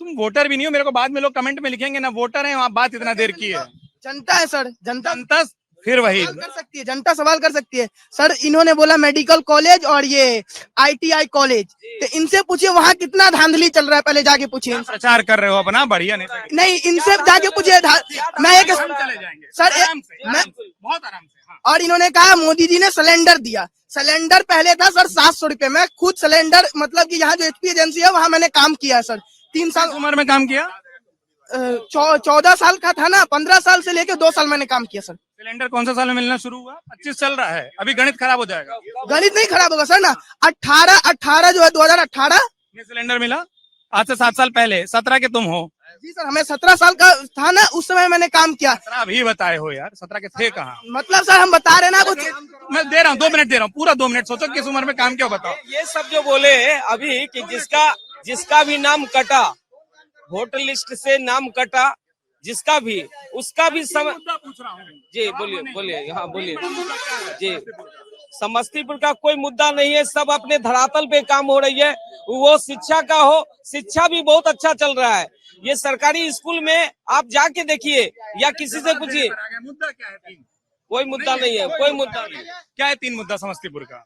तुम वोटर भी नहीं हो, मेरे को बाद में लोग कमेंट में लिखेंगे ना वोटर है, वहाँ बात इतना देर की है। जनता है सर, जनता फिर वही कर सकती है, जनता सवाल कर सकती है। सर इन्होंने बोला मेडिकल कॉलेज और ये ITI कॉलेज, तो इनसे पूछिए वहाँ कितना धांधली चल रहा है, पहले जाके पूछिए। प्रचार कर रहे हो अपना, बढ़िया नहीं, इनसे जाके पूछिए। मैं एक सर बहुत आराम से। हाँ। और इन्होंने कहा मोदी जी ने सिलेंडर दिया। सिलेंडर पहले था सर 700 रुपए में, खुद सिलेंडर मतलब कि यहाँ जो HP एजेंसी है वहाँ मैंने काम किया सर, 3 साल उम्र में काम किया। 14 साल का था ना, 15 साल से लेकर 2 साल मैंने काम किया सर। सिलेंडर कौन सा साल में मिलना शुरू हुआ? 25 चल रहा है, अभी गणित खराब हो जाएगा। गणित नहीं खराब होगा सर ना, 18 जो है 2018 में सिलेंडर मिला, आज से 7 साल पहले। 17 के तुम हो? जी सर, हमें 17 साल का था ना, उस समय मैंने काम किया। 17 अभी बताए हो यार, 17 के थे कहाँ? मतलब सर हम बता रहे ना, मैं दे रहा हूँ 2 मिनट दे रहा हूँ, पूरा 2 मिनट सोचो किस उम्र में काम किया बताओ। ये सब जो बोले अभी कि जिसका भी नाम कटा, वोटर लिस्ट से नाम कटा, जिसका भी, उसका भी पूछ रहा हूँ। जी बोलिए हाँ बोलिए जी। समस्तीपुर का कोई मुद्दा नहीं है, सब अपने धरातल पे काम हो रही है। वो शिक्षा का हो, शिक्षा भी बहुत अच्छा चल रहा है। ये सरकारी स्कूल में आप जाके देखिए या किसी से पूछिए, मुद्दा क्या है? 3 कोई मुद्दा नहीं है, कोई मुद्दा नहीं। क्या है 3 मुद्दा समस्तीपुर का?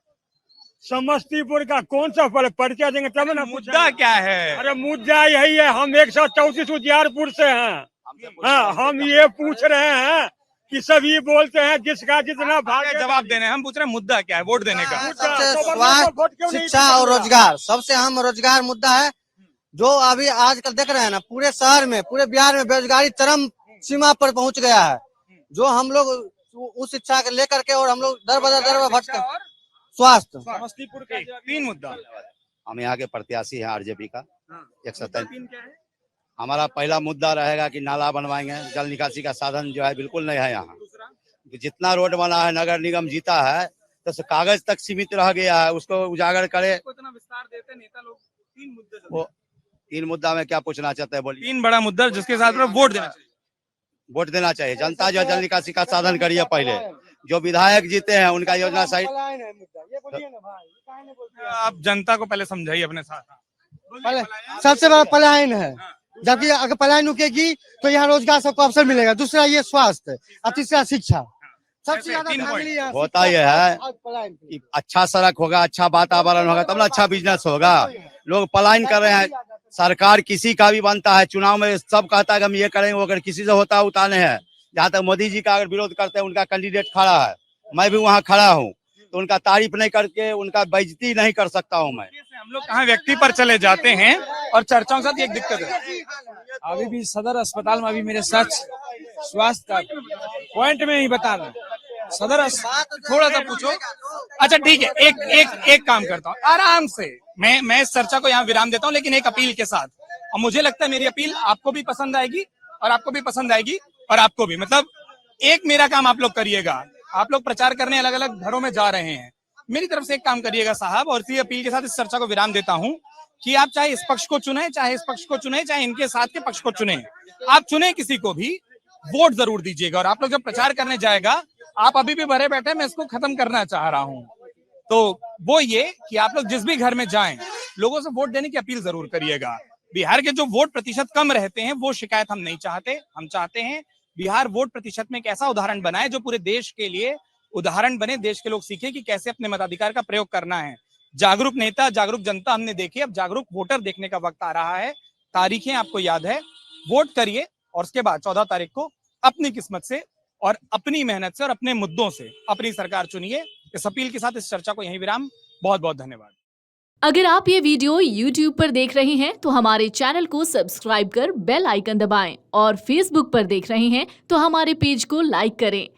समस्तीपुर का कौन सा परिचय देंगे तब ना। मुद्दा क्या है? अरे मुद्दा यही है, हम 134 उजियारपुर से हैं। हाँ, हम ये पूछ रहे हैं कि सभी बोलते हैं जिसका जितना भाग, जवाब देने, हम पूछ रहे हैं मुद्दा क्या है वोट देने का? स्वास्थ्य, शिक्षा और रोजगार, सबसे अहम रोजगार मुद्दा है। जो अभी आजकल देख रहे हैं ना, पूरे शहर में, पूरे बिहार में बेरोजगारी चरम सीमा पर पहुंच गया है। जो हम लोग उस शिक्षा के लेकर के और हम लोग दर बदर भटक। स्वास्थ्य, समस्तीपुर के 3 मुद्दा। हम यहाँ के प्रत्याशी हैं आरजेपी का 137। हमारा पहला मुद्दा रहेगा कि नाला बनवाएंगे, जल निकासी का साधन जो है बिल्कुल नहीं है यहाँ। जितना रोड बना है, नगर निगम जीता है तो कागज तक सीमित रह गया है, उसको उजागर करे। विस्तार देते नेता लोग। 3 मुद्दे, वो 3 मुद्दा में क्या पूछना चाहते हैं बोलिए? 3 बड़ा मुद्दा जिसके साथ वोट देना चाहिए। वोट देना चाहिए। जनता जो जल निकासी का साधन करिए, पहले जो विधायक जीते हैं उनका योजना सही। आप जनता को पहले समझाइए अपने साथ। सबसे बड़ा पलायन है, जबकि अगर पलायन रुकेगी तो यहाँ रोजगार सबको अवसर मिलेगा। दूसरा ये स्वास्थ्य और तीसरा शिक्षा। सबसे ज्यादा 3 धांधली पॉइंट। यहाँ होता शिक्षा यह है और पलायन पे। कि अच्छा सड़क होगा, अच्छा वातावरण होगा, तब ना अच्छा बिजनेस होगा। लोग पलायन कर रहे हैं, सरकार किसी का भी बनता है, चुनाव में सब कहता है कि हम ये करेंगे, वो अगर किसी से होता है उताने हैं। जहाँ तक मोदी जी का अगर विरोध करते हैं, उनका कैंडिडेट खड़ा है, मैं भी वहाँ खड़ा हूँ, तो उनका तारीफ नहीं करके उनका बेइज्जती नहीं कर सकता हूँ मैं। हम लोग कहाँ व्यक्ति पर चले जाते हैं और चर्चाओं के साथ एक दिक्कत है। अभी भी सदर अस्पताल में अभी मेरे साथ स्वास्थ्य का पॉइंट में ही बता रहे हैं। सदर थोड़ा सा पूछो। अच्छा ठीक है, एक काम करता हूँ आराम से, मैं इस चर्चा को यहाँ विराम देता हूँ, लेकिन एक अपील के साथ। और मुझे लगता है मेरी अपील आपको भी पसंद आएगी और आपको भी पसंद आएगी और आपको भी। मतलब एक मेरा काम आप लोग करिएगा, आप लोग प्रचार करने अलग अलग घरों में जा रहे हैं, मेरी तरफ से एक काम करिएगा साहब। और इसी अपील के साथ इस चर्चा को विराम देता हूं कि आप चाहे इस पक्ष को चुने, चाहे इस पक्ष को चुने, चाहे इनके साथ के पक्ष को चुने, आप चुने किसी को भी, वोट जरूर दीजिएगा। और आप लोग जब प्रचार करने जाएगा, आप अभी भी भरे बैठे, मैं इसको खत्म करना चाह रहा हूं, तो वो ये कि आप लोग जिस भी घर में जाएं, लोगों से वोट देने की अपील जरूर करिएगा। बिहार के जो वोट प्रतिशत कम रहते हैं, वो शिकायत हम नहीं चाहते। हम चाहते हैं बिहार वोट प्रतिशत में एक ऐसा उदाहरण बनाए जो पूरे देश के लिए उदाहरण बने, देश के लोग सीखे कि कैसे अपने मताधिकार का प्रयोग करना है। जागरूक नेता, जागरूक जनता हमने देखी, अब जागरूक वोटर देखने का वक्त आ रहा है। तारीखें आपको याद है, वोट करिए और उसके बाद 14 तारीख को अपनी किस्मत से और अपनी मेहनत से और अपने मुद्दों से अपनी सरकार चुनिए। इस अपील के साथ इस चर्चा को यहीं विराम। बहुत बहुत धन्यवाद। अगर आप ये वीडियो YouTube पर देख रहे हैं तो हमारे चैनल को सब्सक्राइब कर बेल आइकन दबाएं और Facebook पर देख रहे हैं तो हमारे पेज को लाइक करें।